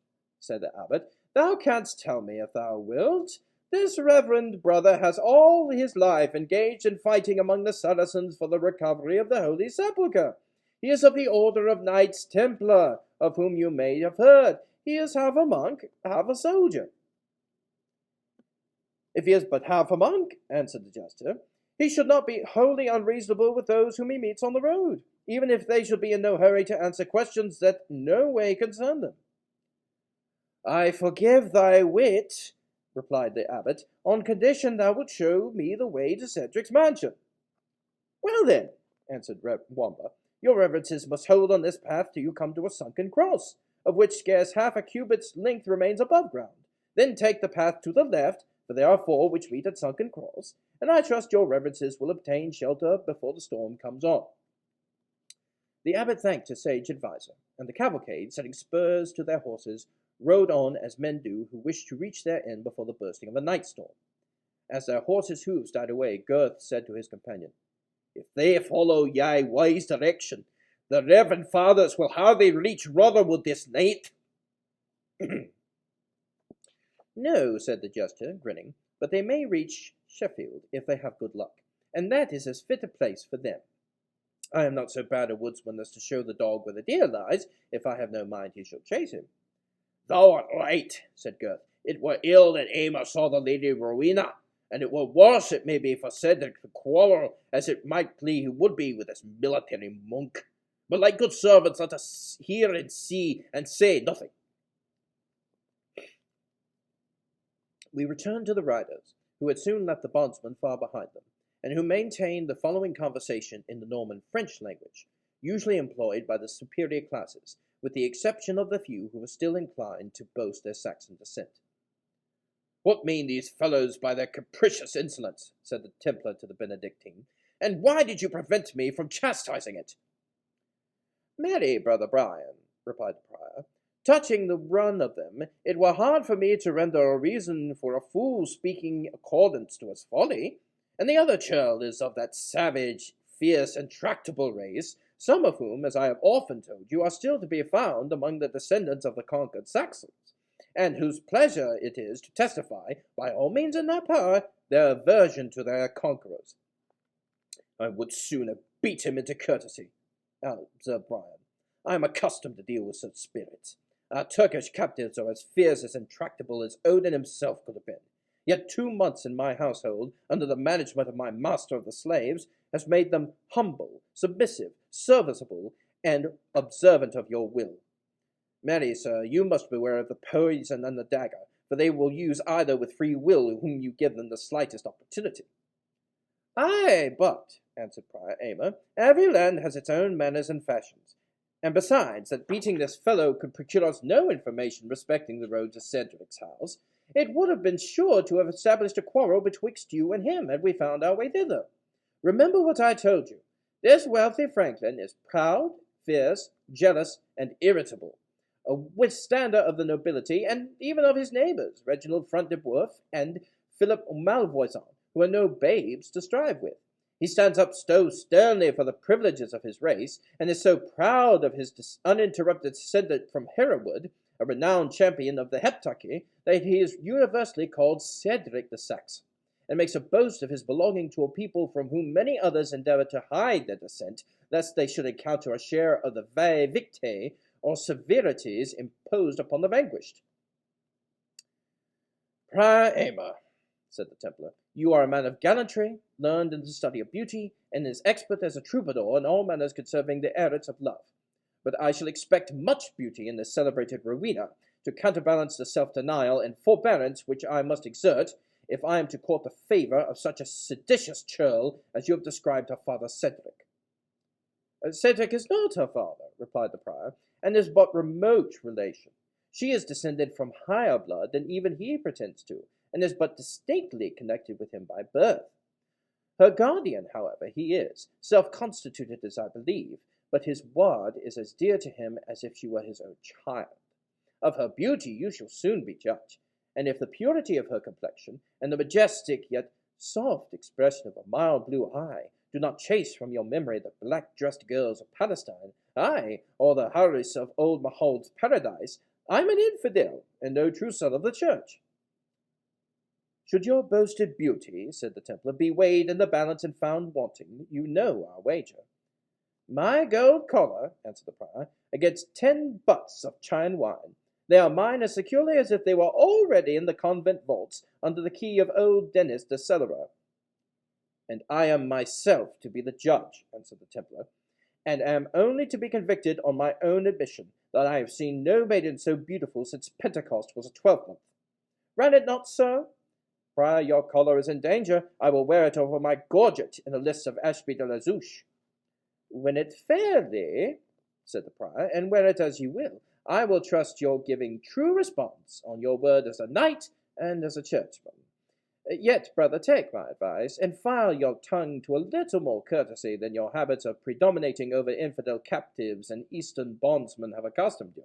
said the abbot, thou canst tell me if thou wilt. This reverend brother has all his life engaged in fighting among the Saracens for the recovery of the Holy Sepulchre. He is of the order of Knights Templar, of whom you may have heard. He is half a monk, half a soldier. If he is but half a monk, answered the jester, he should not be wholly unreasonable with those whom he meets on the road, even if they should be in no hurry to answer questions that no way concern them. I forgive thy wit, replied the abbot, on condition thou wilt show me the way to Cedric's mansion. Well then, answered Wamba, your reverences must hold on this path till you come to a sunken cross, of which scarce half a cubit's length remains above ground. Then take the path to the left, for there are four which meet at sunken cross, and I trust your reverences will obtain shelter before the storm comes on. The abbot thanked his sage adviser, and the cavalcade, setting spurs to their horses, rode on as men do who wish to reach their end before the bursting of a night storm. As their horses' hoofs died away, Gurth said to his companion, If they follow ye wise direction, the reverend fathers will hardly reach Rotherwood this night. No, said the jester, grinning, but they may reach Sheffield if they have good luck, and that is as fit a place for them. I am not so bad a woodsman as to show the dog where the deer lies, if I have no mind he shall chase him. Thou art right, said Gurth. It were ill that Aymer saw the Lady Rowena, and it were worse, it may be, for Cedric to quarrel, as it might please he would be with this military monk. But like good servants, let us hear and see, and say nothing. We returned to the riders, who had soon left the bondsman far behind them, and who maintained the following conversation in the Norman French language, usually employed by the superior classes, with the exception of the few who were still inclined to boast their Saxon descent. What mean these fellows by their capricious insolence? Said the Templar to the Benedictine, and why did you prevent me from chastising it? Marry, brother Brian, replied the prior, touching the run of them, it were hard for me to render a reason for a fool speaking accordance to his folly, and the other churl is of that savage, fierce, and tractable race, some of whom, as I have often told you, are still to be found among the descendants of the conquered Saxons, and whose pleasure it is to testify, by all means in their power, their aversion to their conquerors. I would sooner beat him into courtesy, observed Brian. I am accustomed to deal with such spirits. Our Turkish captives are as fierce and intractable as Odin himself could have been. Yet 2 months in my household, under the management of my master of the slaves, has made them humble, submissive, serviceable, and observant of your will. Marry, sir, you must beware of the poison and the dagger, for they will use either with free will whom you give them the slightest opportunity. Aye, but, answered Prior Aymer, every land has its own manners and fashions, and besides that beating this fellow could procure us no information respecting the road to Cedric's house, it would have been sure to have established a quarrel betwixt you and him had we found our way thither. Remember what I told you. This wealthy Franklin is proud, fierce, jealous, and irritable, a withstander of the nobility, and even of his neighbours, Reginald Front de Boeuf and Philip Malvoisin, who are no babes to strive with. He stands up so sternly for the privileges of his race, and is so proud of his uninterrupted descent from Hereward, a renowned champion of the Heptarchy, that he is universally called Cedric the Saxon, and makes a boast of his belonging to a people from whom many others endeavour to hide their descent, lest they should encounter a share of the vae victae, or severities imposed upon the vanquished. Prior Aymer, said the Templar, you are a man of gallantry, learned in the study of beauty, and as expert as a troubadour in all manners concerning the arts of love. But I shall expect much beauty in this celebrated Rowena, to counterbalance the self-denial and forbearance which I must exert, if I am to court the favour of such a seditious churl as you have described her father Cedric. Cedric is not her father, replied the prior, and is but remote relation. She is descended from higher blood than even he pretends to, and is but distinctly connected with him by birth. Her guardian, however, he is, self-constituted as I believe, but his ward is as dear to him as if she were his own child. Of her beauty you shall soon be judge, and if the purity of her complexion, and the majestic yet soft expression of a mild blue eye, Do not chase from your memory the black-dressed girls of Palestine, or the houris of old Mahold's paradise. I'm an infidel, and no true son of the church. Should your boasted beauty, said the Templar, be weighed in the balance and found wanting, you know our wager. My gold collar, answered the prior, against 10 butts of Chian wine. They are mine as securely as if they were already in the convent vaults under the key of old Dennis de Celerra. And I am myself to be the judge, answered the Templar, and am only to be convicted on my own admission that I have seen no maiden so beautiful since Pentecost was a twelvemonth. Ran it not so? Prior, your collar is in danger. I will wear it over my gorget in the lists of Ashby de la Zouche. Win it fairly, said the prior, and wear it as you will. I will trust your giving true response on your word as a knight and as a churchman. Yet, brother, take my advice, and file your tongue to a little more courtesy than your habits of predominating over infidel captives and eastern bondsmen have accustomed you.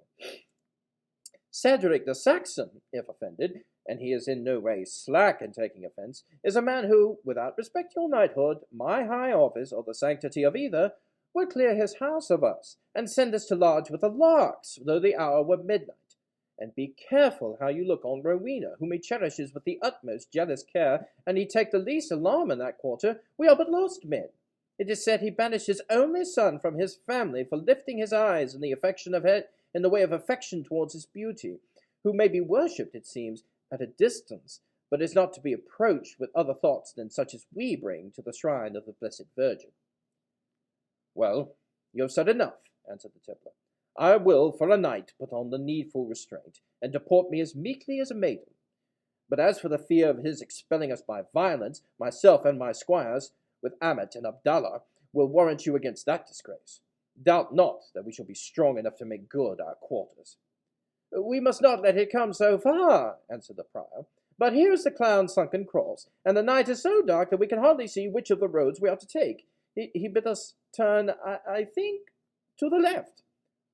Cedric the Saxon, if offended, and he is in no way slack in taking offence, is a man who, without respect to your knighthood, my high office, or the sanctity of either, would clear his house of us, and send us to lodge with the larks, though the hour were midnight. And be careful how you look on Rowena, whom he cherishes with the utmost jealous care, and he take the least alarm in that quarter, we are but lost men. It is said he banished his only son from his family for lifting his eyes in the way of affection towards his beauty, who may be worshipped, it seems, at a distance, but is not to be approached with other thoughts than such as we bring to the shrine of the Blessed Virgin. Well, you have said enough, answered the Templar. I will, for a night, put on the needful restraint, and deport me as meekly as a maiden. But as for the fear of his expelling us by violence, myself and my squires, with Amet and Abdallah, will warrant you against that disgrace. Doubt not that we shall be strong enough to make good our quarters. We must not let it come so far, answered the prior. But here is the clown's sunken cross, and the night is so dark that we can hardly see which of the roads we are to take. He bid us turn, I think, to the left.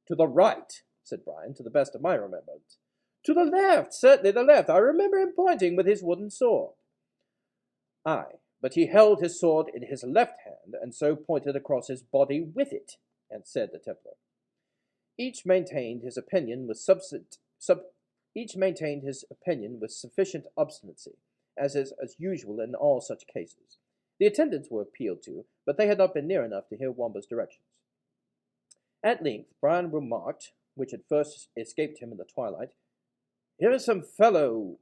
To the right, said Brian, to the best of my remembrance. To the left, certainly the left. I remember him pointing with his wooden sword. Aye, but he held his sword in his left hand, and so pointed across his body with it, and said the Templar. Each maintained his opinion with sufficient obstinacy, as is as usual in all such cases. The attendants were appealed to, but they had not been near enough to hear Wamba's directions. At length, Brian remarked, which had first escaped him in the twilight, Here is some fellow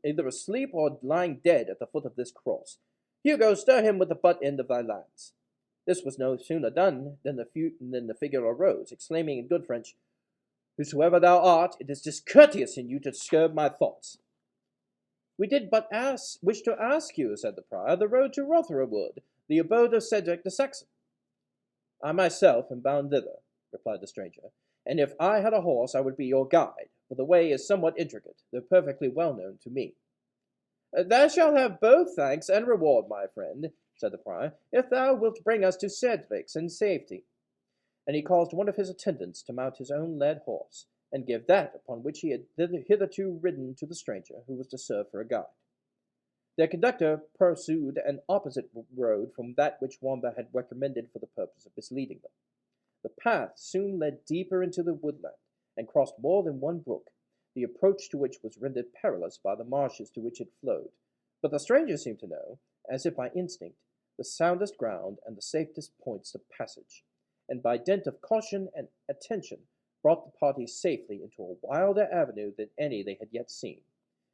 either asleep or lying dead at the foot of this cross. Hugo, stir him with the butt end of thy lance. This was no sooner done than the figure arose, exclaiming in good French, Whosoever thou art, it is discourteous in you to disturb my thoughts. We did but wish to ask you, said the prior, the road to Rotherwood, the abode of Cedric the Saxon. I myself am bound thither, replied the stranger, and if I had a horse I would be your guide, for the way is somewhat intricate, though perfectly well known to me. Thou shalt have both thanks and reward, my friend, said the prior, if thou wilt bring us to Cedric's in safety. And he caused one of his attendants to mount his own led horse, and give that upon which he had hitherto ridden to the stranger, who was to serve for a guide. Their conductor pursued an opposite road from that which Wamba had recommended for the purpose of misleading them. The path soon led deeper into the woodland, and crossed more than one brook, the approach to which was rendered perilous by the marshes to which it flowed. But the stranger seemed to know, as if by instinct, the soundest ground and the safest points of passage, and by dint of caution and attention brought the party safely into a wilder avenue than any they had yet seen,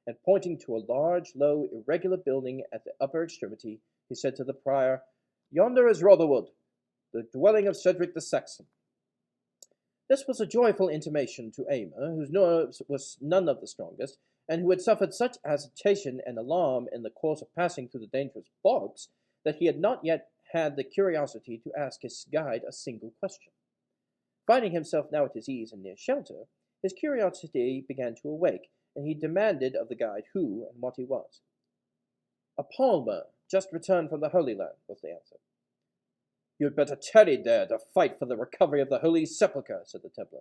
and pointing to a large, low, irregular building at the upper extremity, he said to the prior, Yonder is Rotherwood, the dwelling of Cedric the Saxon. This was a joyful intimation to Aymer, whose nerves was none of the strongest, and who had suffered such agitation and alarm in the course of passing through the dangerous bogs, that he had not yet had the curiosity to ask his guide a single question. Finding himself now at his ease and near shelter, his curiosity began to awake, and he demanded of the guide who and what he was. A palmer, just returned from the Holy Land, was the answer. You had better tarry there to fight for the recovery of the Holy Sepulchre, said the Templar.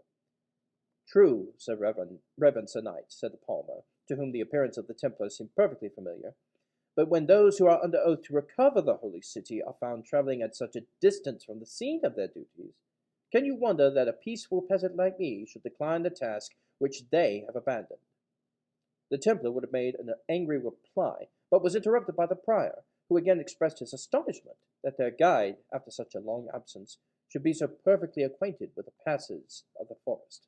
True, Reverend Sir Knight, said the palmer, to whom the appearance of the Templar seemed perfectly familiar, But when those who are under oath to recover the holy city are found traveling at such a distance from the scene of their duties, can you wonder that a peaceful peasant like me should decline the task which they have abandoned?" The Templar would have made an angry reply, but was interrupted by the prior, who again expressed his astonishment that their guide, after such a long absence, should be so perfectly acquainted with the passes of the forest.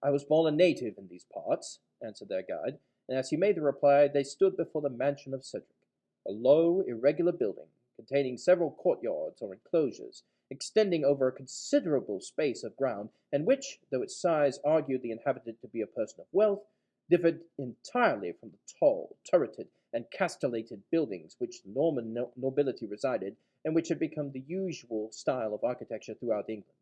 "I was born a native in these parts," answered their guide, and as he made the reply, they stood before the mansion of Cedric, a low, irregular building, containing several courtyards or enclosures, extending over a considerable space of ground, and which, though its size argued the inhabitant to be a person of wealth, differed entirely from the tall, turreted, and castellated buildings which the Norman nobility resided, and which had become the usual style of architecture throughout England.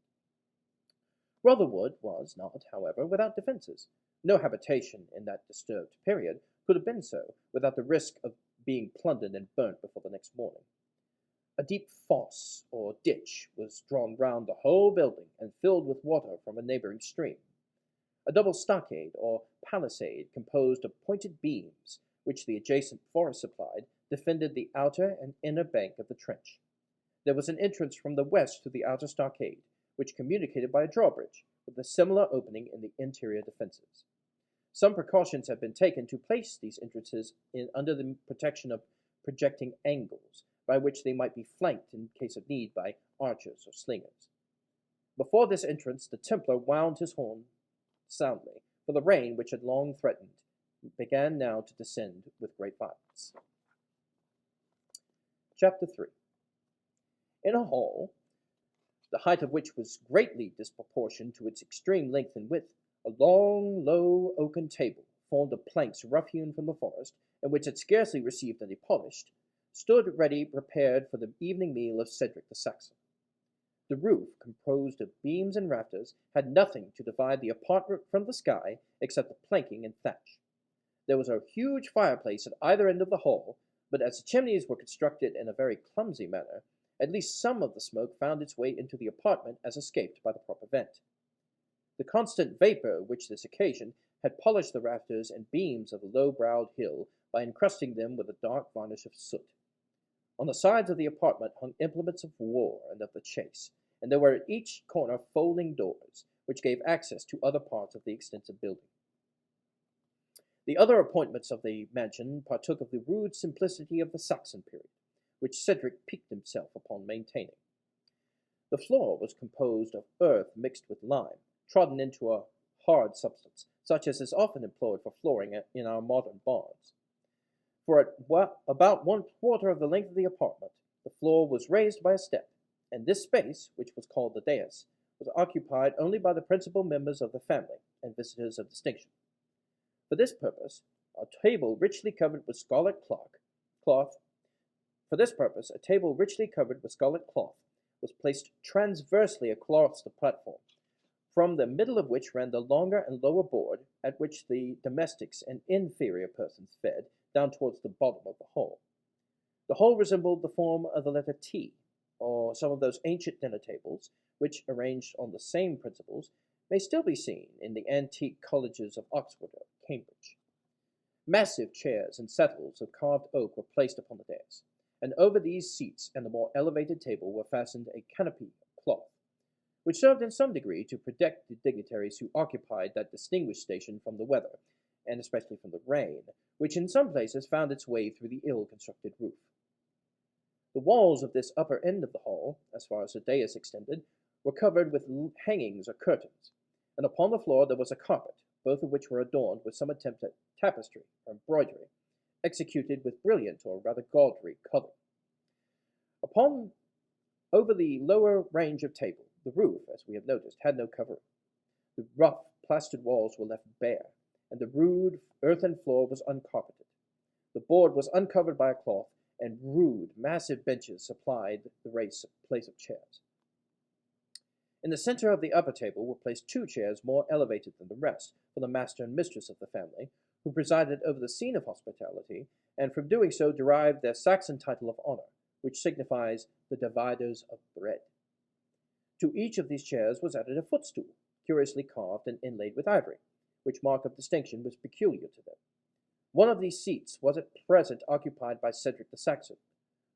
Rotherwood was not, however, without defences. No habitation in that disturbed period could have been so, without the risk of being plundered and burnt before the next morning. A deep fosse, or ditch, was drawn round the whole building, and filled with water from a neighbouring stream. A double stockade, or palisade, composed of pointed beams, which the adjacent forest supplied, defended the outer and inner bank of the trench. There was an entrance from the west to the outer stockade, which communicated by a drawbridge, with a similar opening in the interior defences. Some precautions had been taken to place these entrances under the protection of projecting angles, by which they might be flanked in case of need by archers or slingers. Before this entrance the Templar wound his horn soundly, for the rain, which had long threatened, began now to descend with great violence. Chapter 3. In a hall, the height of which was greatly disproportioned to its extreme length and width, a long, low, oaken table, formed of planks rough-hewn from the forest, and which had scarcely received any polish, stood ready prepared for the evening meal of Cedric the Saxon. The roof, composed of beams and rafters, had nothing to divide the apartment from the sky except the planking and thatch. There was a huge fireplace at either end of the hall, but as the chimneys were constructed in a very clumsy manner, at least some of the smoke found its way into the apartment as escaped by the proper vent. The constant vapour which this occasioned had polished the rafters and beams of the low-browed hill by encrusting them with a dark varnish of soot. On the sides of the apartment hung implements of war and of the chase, and there were at each corner folding doors, which gave access to other parts of the extensive building. The other appointments of the mansion partook of the rude simplicity of the Saxon period, which Cedric piqued himself upon maintaining. The floor was composed of earth mixed with lime, trodden into a hard substance, such as is often employed for flooring in our modern barns. For at about 1/4 of the length of the apartment, the floor was raised by a step, and this space, which was called the dais, was occupied only by the principal members of the family and visitors of distinction. For this purpose, a table richly covered with scarlet cloth was placed transversely across the platform, from the middle of which ran the longer and lower board at which the domestics and inferior persons fed, down towards the bottom of the hall. The whole resembled the form of the letter T, or some of those ancient dinner tables, which, arranged on the same principles, may still be seen in the antique colleges of Oxford or Cambridge. Massive chairs and settles of carved oak were placed upon the dais, and over these seats and the more elevated table were fastened a canopy of cloth, which served in some degree to protect the dignitaries who occupied that distinguished station from the weather, and especially from the rain, which in some places found its way through the ill-constructed roof. The walls of this upper end of the hall, as far as the dais extended, were covered with hangings or curtains, and upon the floor there was a carpet, both of which were adorned with some attempt at tapestry or embroidery, executed with brilliant or rather gaudry colour. Over the lower range of table, the roof, as we have noticed, had no covering. The rough, plastered walls were left bare, and the rude earthen floor was uncarpeted. The board was uncovered by a cloth, and rude, massive benches supplied the place of chairs. In the center of the upper table were placed 2 chairs more elevated than the rest, for the master and mistress of the family, who presided over the scene of hospitality, and from doing so derived their Saxon title of honor, which signifies the dividers of bread. To each of these chairs was added a footstool, curiously carved and inlaid with ivory, which mark of distinction was peculiar to them. One of these seats was at present occupied by Cedric the Saxon,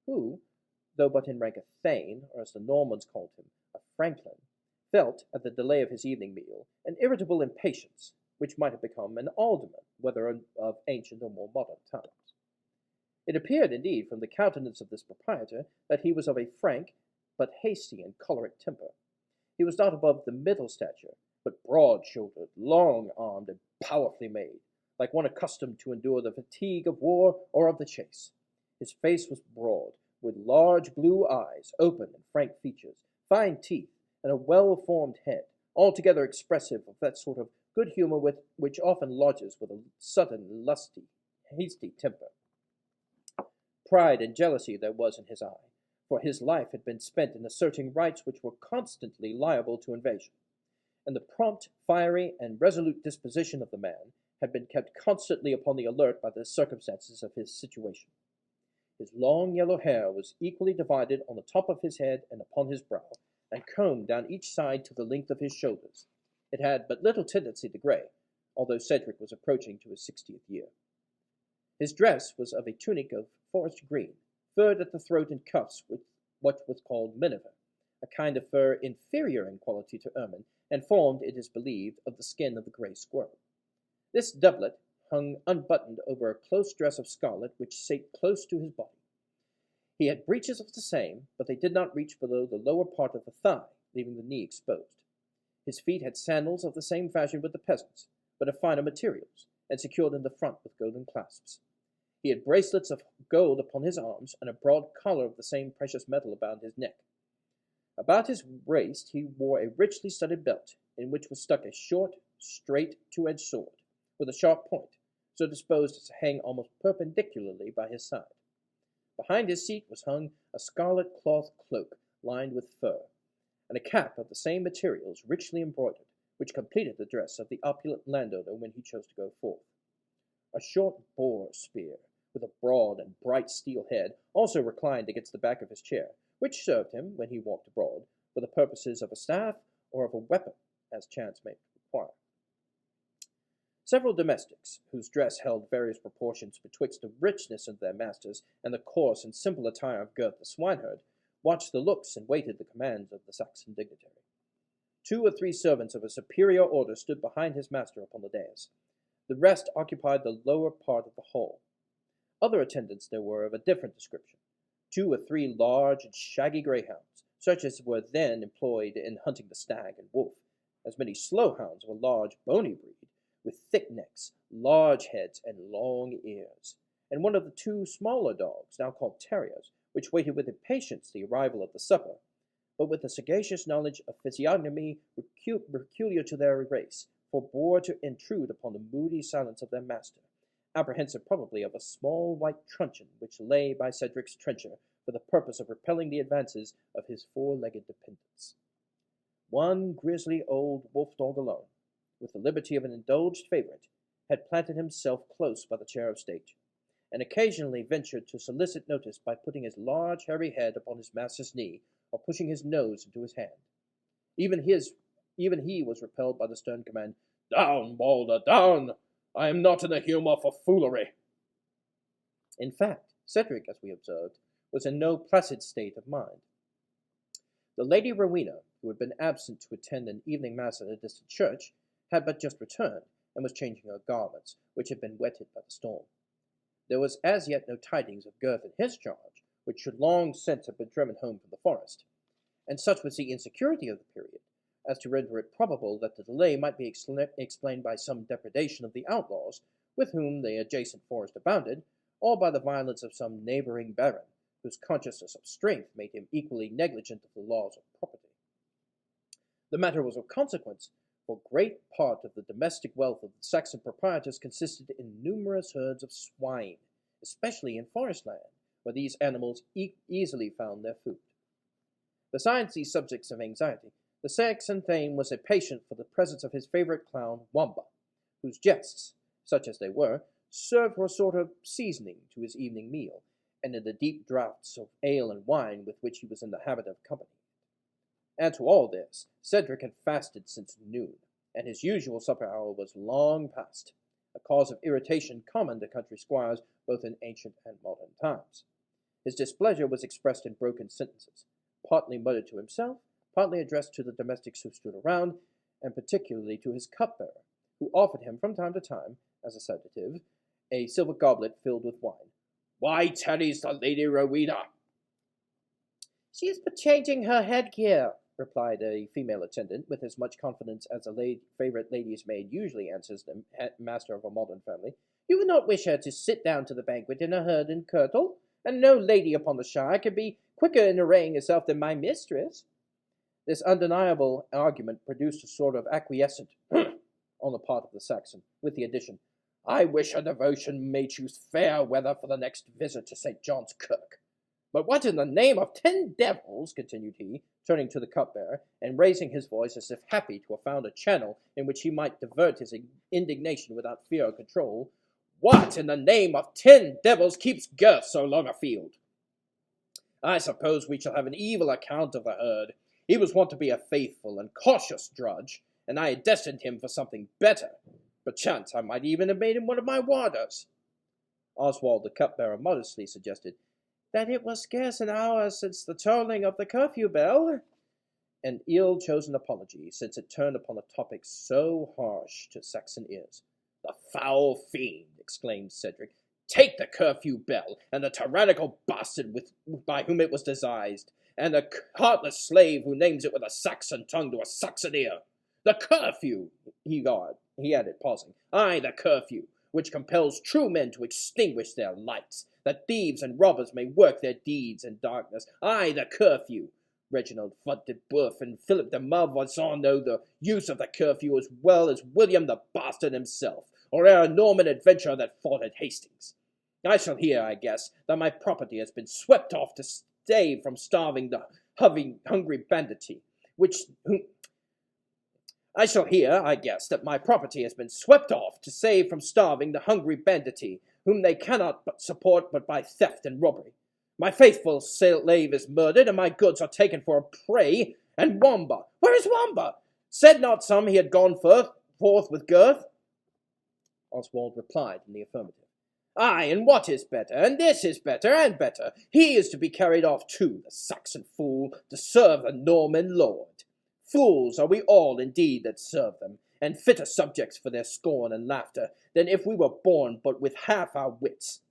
who, though but in rank a thane, or as the Normans called him, a franklin, felt, at the delay of his evening meal, an irritable impatience, which might have become an alderman, whether of ancient or more modern times. It appeared, indeed, from the countenance of this proprietor, that he was of a frank, but hasty and choleric temper. He was not above the middle stature, but broad-shouldered, long-armed, and powerfully made, like one accustomed to endure the fatigue of war or of the chase. His face was broad, with large blue eyes, open and frank features, fine teeth, and a well-formed head, altogether expressive of that sort of good humour which often lodges with a sudden, lusty, hasty temper. Pride and jealousy there was in his eye, for his life had been spent in asserting rights which were constantly liable to invasion, and the prompt, fiery, and resolute disposition of the man had been kept constantly upon the alert by the circumstances of his situation. His long yellow hair was equally divided on the top of his head and upon his brow, and combed down each side to the length of his shoulders. It had but little tendency to grey, although Cedric was approaching to his 60th year. His dress was of a tunic of forest green, furred at the throat and cuffs with what was called miniver, a kind of fur inferior in quality to ermine, and formed, it is believed, of the skin of the grey squirrel. This doublet hung unbuttoned over a close dress of scarlet which sate close to his body. He had breeches of the same, but they did not reach below the lower part of the thigh, leaving the knee exposed. His feet had sandals of the same fashion with the peasants, but of finer materials, and secured in the front with golden clasps. He had bracelets of gold upon his arms, and a broad collar of the same precious metal about his neck. About his waist he wore a richly studded belt, in which was stuck a short, straight, two-edged sword, with a sharp point, so disposed as to hang almost perpendicularly by his side. Behind his seat was hung a scarlet cloth cloak lined with fur, and a cap of the same materials richly embroidered, which completed the dress of the opulent landowner when he chose to go forth. A short boar spear, with a broad and bright steel head, also reclined against the back of his chair, which served him, when he walked abroad, for the purposes of a staff or of a weapon, as chance might require. Several domestics, whose dress held various proportions betwixt the richness of their masters and the coarse and simple attire of Gurth the swineherd, watched the looks and waited the commands of the Saxon dignitary. 2 or 3 servants of a superior order stood behind his master upon the dais. The rest occupied the lower part of the hall. Other attendants there were of a different description. 2 or 3 large and shaggy greyhounds, such as were then employed in hunting the stag and wolf, as many slow hounds of a large bony breed, with thick necks, large heads, and long ears, and one of the 2 smaller dogs, now called terriers, which waited with impatience the arrival of the supper, but with a sagacious knowledge of physiognomy peculiar to their race, forbore to intrude upon the moody silence of their master, apprehensive probably of a small white truncheon which lay by Cedric's trencher for the purpose of repelling the advances of his 4-legged dependents. One grisly old wolf-dog alone, with the liberty of an indulged favourite, had planted himself close by the chair of state, and occasionally ventured to solicit notice by putting his large hairy head upon his master's knee, or pushing his nose into his hand. Even he was repelled by the stern command, "Down, Balder, down! I am not in the humour for foolery." In fact, Cedric, as we observed, was in no placid state of mind. The Lady Rowena, who had been absent to attend an evening mass at a distant church, had but just returned, and was changing her garments, which had been wetted by the storm. There was as yet no tidings of Gurth and his charge, which should long since have been driven home from the forest, and such was the insecurity of the period, as to render it probable that the delay might be explained by some depredation of the outlaws, with whom the adjacent forest abounded, or by the violence of some neighbouring baron, whose consciousness of strength made him equally negligent of the laws of property. The matter was of consequence, for great part of the domestic wealth of the Saxon proprietors consisted in numerous herds of swine, especially in forest land, where these animals easily found their food. Besides these subjects of anxiety, the Saxon thane was impatient for the presence of his favourite clown, Wamba, whose jests, such as they were, served for a sort of seasoning to his evening meal, and in the deep draughts of ale and wine with which he was in the habit of accompanying it. Add to all this, Cedric had fasted since noon, and his usual supper hour was long past. a cause of irritation common to country squires both in ancient and modern times. His displeasure was expressed in broken sentences, partly muttered to himself, partly addressed to the domestics who stood around, and particularly to his cupbearer, who offered him from time to time, as a sedative, a silver goblet filled with wine. "Why tarries the Lady Rowena?" "She is but changing her headgear," replied a female attendant, with as much confidence as a favourite lady's maid usually answers the master of a modern family. "You would not wish her to sit down to the banquet in a herd and kirtle, and no lady upon the shire can be quicker in arraying herself than my mistress." This undeniable argument produced a sort of acquiescent on the part of the Saxon, with the addition, "I wish her devotion may choose fair weather for the next visit to St. John's Kirk. But what in the name of 10 devils," continued he, turning to the cupbearer, and raising his voice as if happy to have found a channel in which he might divert his indignation without fear or control, "what in the name of 10 devils keeps Gurth so long afield? I suppose we shall have an evil account of the herd. He was wont to be a faithful and cautious drudge, and I had destined him for something better. Perchance I might even have made him one of my warders." Oswald the cupbearer modestly suggested that it was scarce an hour since the tolling of the curfew bell, an ill-chosen apology, since it turned upon a topic so harsh to Saxon ears. "The foul fiend!" exclaimed Cedric. "Take the curfew bell, and the tyrannical bastard by whom it was devised, and the heartless slave who names it with a Saxon tongue to a Saxon ear. The curfew," he added, pausing. "Aye, the curfew, which compels true men to extinguish their lights, that thieves and robbers may work their deeds in darkness. Aye, the curfew. Reginald Front de Boeuf and Philip de Malvoisin know the use of the curfew as well as William the Bastard himself, or e'er a Norman adventurer that fought at Hastings. I shall hear, I guess, that my property has been swept off to save from starving the hungry banditry, I shall hear, I guess, that my property has been swept off to save from starving the hungry banditry, whom they cannot but support but by theft and robbery. My faithful slave is murdered, and my goods are taken for a prey. And Wamba, where is Wamba? Said not some he had gone forth with Gurth?" Oswald replied in the affirmative. "Aye, and what is better, and this is better and better, he is to be carried off too, the Saxon fool, to serve the Norman lord. Fools are we all indeed that serve them, and fitter subjects for their scorn and laughter, than if we were born but with half our wits.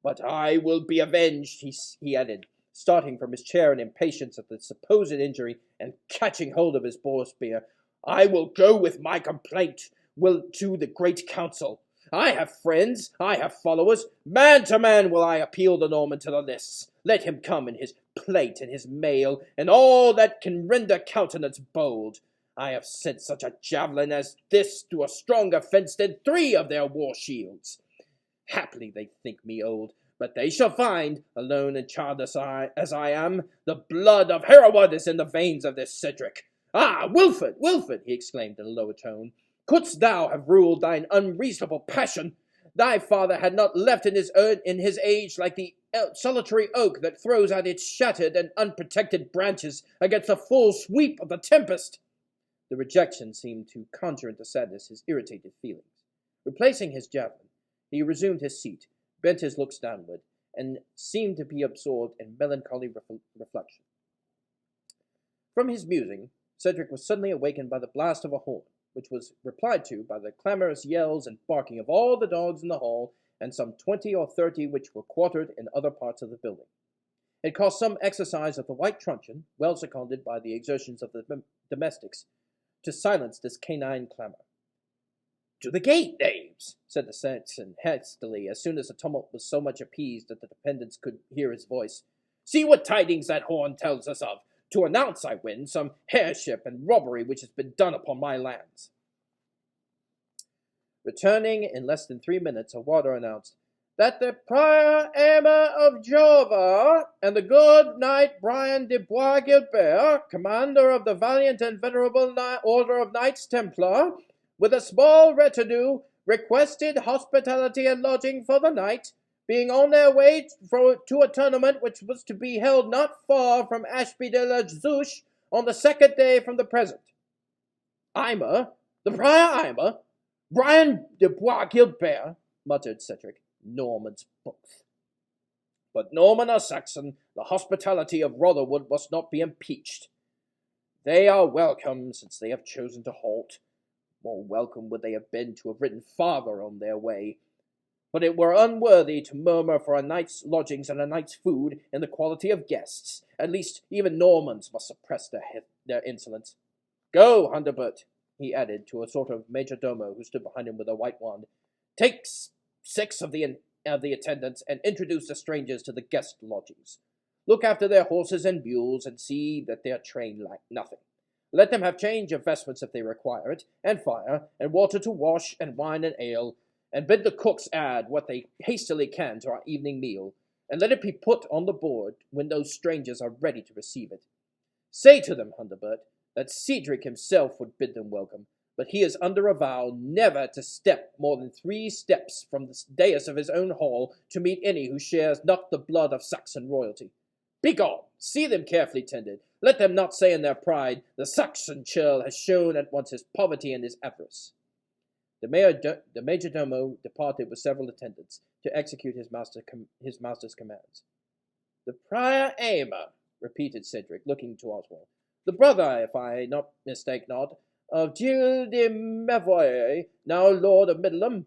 But I will be avenged," he added, starting from his chair in impatience at the supposed injury, and catching hold of his boar spear. "I will go with my complaint to the great council. I have friends, I have followers. Man to man will I appeal the Norman to the lists. Let him come in his plate and his mail, and all that can render countenance bold. I have sent such a javelin as this to a stronger fence than 3 of their war shields. Haply they think me old, but they shall find, alone and childless as I am, the blood of Hereward is in the veins of this Cedric. Ah, Wilford, Wilford," he exclaimed in a lower tone, "couldst thou have ruled thine unreasonable passion, thy father had not left in his age like the solitary oak that throws out its shattered and unprotected branches against the full sweep of the tempest." The rejection seemed to conjure into sadness his irritated feelings. Replacing his javelin, he resumed his seat, bent his looks downward, and seemed to be absorbed in melancholy reflection. From his musing, Cedric was suddenly awakened by the blast of a horn, which was replied to by the clamorous yells and barking of all the dogs in the hall, and some 20 or 30 which were quartered in other parts of the building. It cost some exercise of the white truncheon, well seconded by the exertions of the domestics, to silence this canine clamour. "To the gate, knaves," said the Saxon hastily, as soon as the tumult was so much appeased that the dependents could hear his voice. "See what tidings that horn tells us of, to announce, I win, some heirship and robbery which has been done upon my lands." Returning in less than 3 minutes, a warder announced that the Prior Aymer of Jova and the good knight Brian de Bois Gilbert, commander of the valiant and venerable Order of Knights Templar, with a small retinue, requested hospitality and lodging for the night, being on their way to a tournament which was to be held not far from Ashby de la Zouche on the 2nd day from the present. Aymer, the Prior Aymer, Brian de Bois Gilbert, muttered Cedric. Normans both. But Norman or Saxon, the hospitality of Rotherwood must not be impeached. They are welcome, since they have chosen to halt. More welcome would they have been to have ridden farther on their way. But it were unworthy to murmur for a night's lodgings and a night's food in the quality of guests. At least even Normans must suppress their insolence. Go, Hunderbert, he added to a sort of major-domo who stood behind him with a white wand. Take 6 of the attendants and introduce the strangers to the guest lodgings. Look after their horses and mules and see that their train lack nothing. Let them have change of vestments if they require it, and fire, and water to wash, and wine and ale, and bid the cooks add what they hastily can to our evening meal, and let it be put on the board when those strangers are ready to receive it. Say to them, Hunderbert, that Cedric himself would bid them welcome, but he is under a vow never to step more than 3 steps from the dais of his own hall to meet any who shares not the blood of Saxon royalty. Begone! See them carefully tended. Let them not say in their pride, the Saxon churl has shown at once his poverty and his avarice. The major-domo departed with several attendants to execute his master's commands. The prior Aymer, repeated Cedric, looking to Oswald. The brother, if I mistake not, of Gilles de Mavoye, now Lord of Middleham.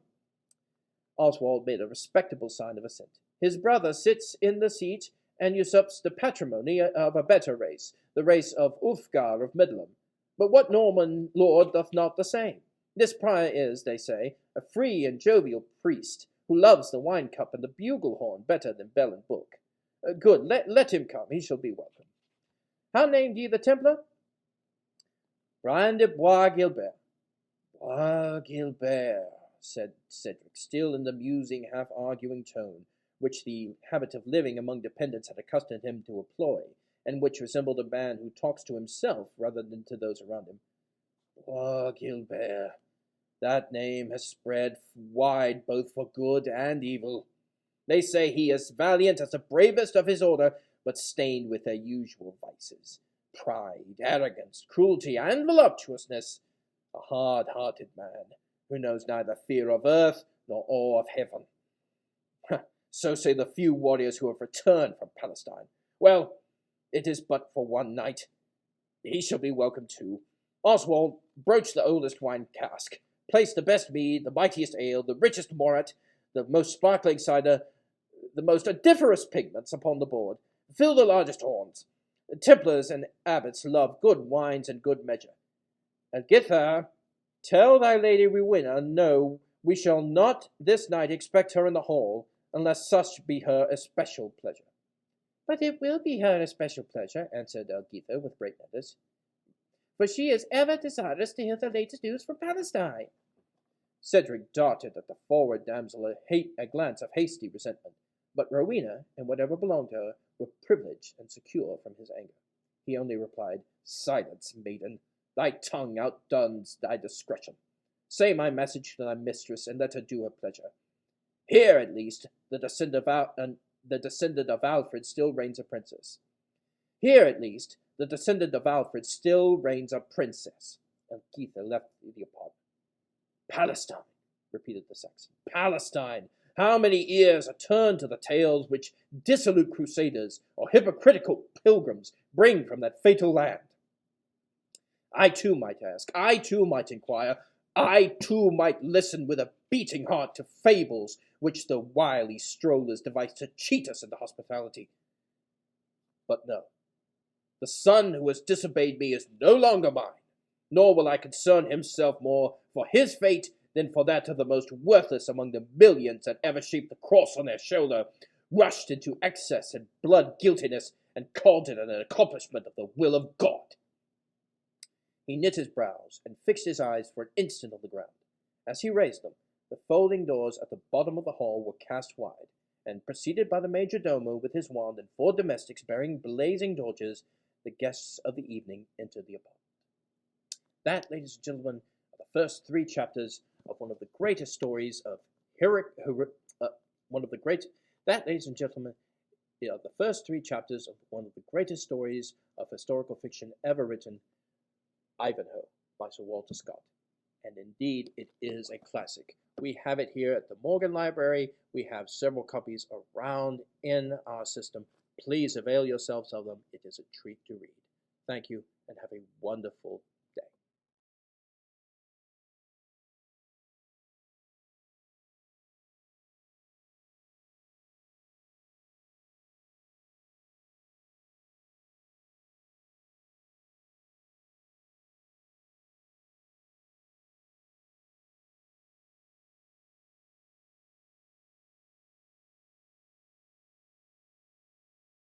Oswald made a respectable sign of assent. His brother sits in the seat and usurps the patrimony of a better race, the race of Ulfgar of Middleham. But what Norman lord doth not the same? This prior is, they say, a free and jovial priest, who loves the wine-cup and the bugle-horn better than bell and book. Good, let him come, he shall be welcome. How named ye the Templar? Brian de Bois Gilbert. Bois Gilbert, said Cedric, still in the musing, half-arguing tone, which the habit of living among dependents had accustomed him to employ, and which resembled a man who talks to himself rather than to those around him. Bois Gilbert. That name has spread wide both for good and evil. They say he is valiant as the bravest of his order, but stained with their usual vices. Pride, arrogance, cruelty, and voluptuousness. A hard-hearted man, who knows neither fear of earth nor awe of heaven. So say the few warriors who have returned from Palestine. Well, it is but for one night. He shall be welcome too. Oswald, broach the oldest wine cask. Place the best mead, the mightiest ale, the richest morat, the most sparkling cider, the most odoriferous pigments upon the board. Fill the largest horns. The Templars and abbots love good wines and good measure. And Githa, tell thy lady Rowena, no, we shall not this night expect her in the hall, unless such be her especial pleasure. But it will be her especial pleasure, answered Elgitha with great earnestness, for she is ever desirous to hear the latest news from Palestine. Cedric darted at the forward damsel a glance of hasty resentment, but Rowena, and whatever belonged to her, were privileged and secure from his anger. He only replied, Silence, maiden. Thy tongue outdoes thy discretion. Say my message to thy mistress, and let her do her pleasure. Here, at least, the descendant of Alfred still reigns a princess. Here, at least, the descendant of Alfred still reigns a princess. And Githa left the apartment. Palestine, repeated the Saxon. Palestine! How many ears are turned to the tales which dissolute crusaders or hypocritical pilgrims bring from that fatal land? I too might ask, I too might inquire, I too might listen with a beating heart to fables which the wily strollers devise to cheat us into hospitality. But no, the son who has disobeyed me is no longer mine, nor will I concern himself more for his fate than for that of the most worthless among the millions that ever shaped the cross on their shoulder, rushed into excess and blood-guiltiness, and called it an accomplishment of the will of God. He knit his brows, and fixed his eyes for an instant on the ground. As he raised them, the folding doors at the bottom of the hall were cast wide, and, preceded by the major-domo with his wand and 4 domestics bearing blazing torches, the guests of the evening entered the apartment. That, ladies and gentlemen, are the first 3 chapters of one of the greatest stories of That, ladies and gentlemen, are the first 3 chapters of one of the greatest stories of historical fiction ever written, Ivanhoe, by Sir Walter Scott. and indeed it is a classic. We have it here at the Morgan Library. We have several copies around in our system. Please avail yourselves of them. It is a treat to read. Thank you, and have a wonderful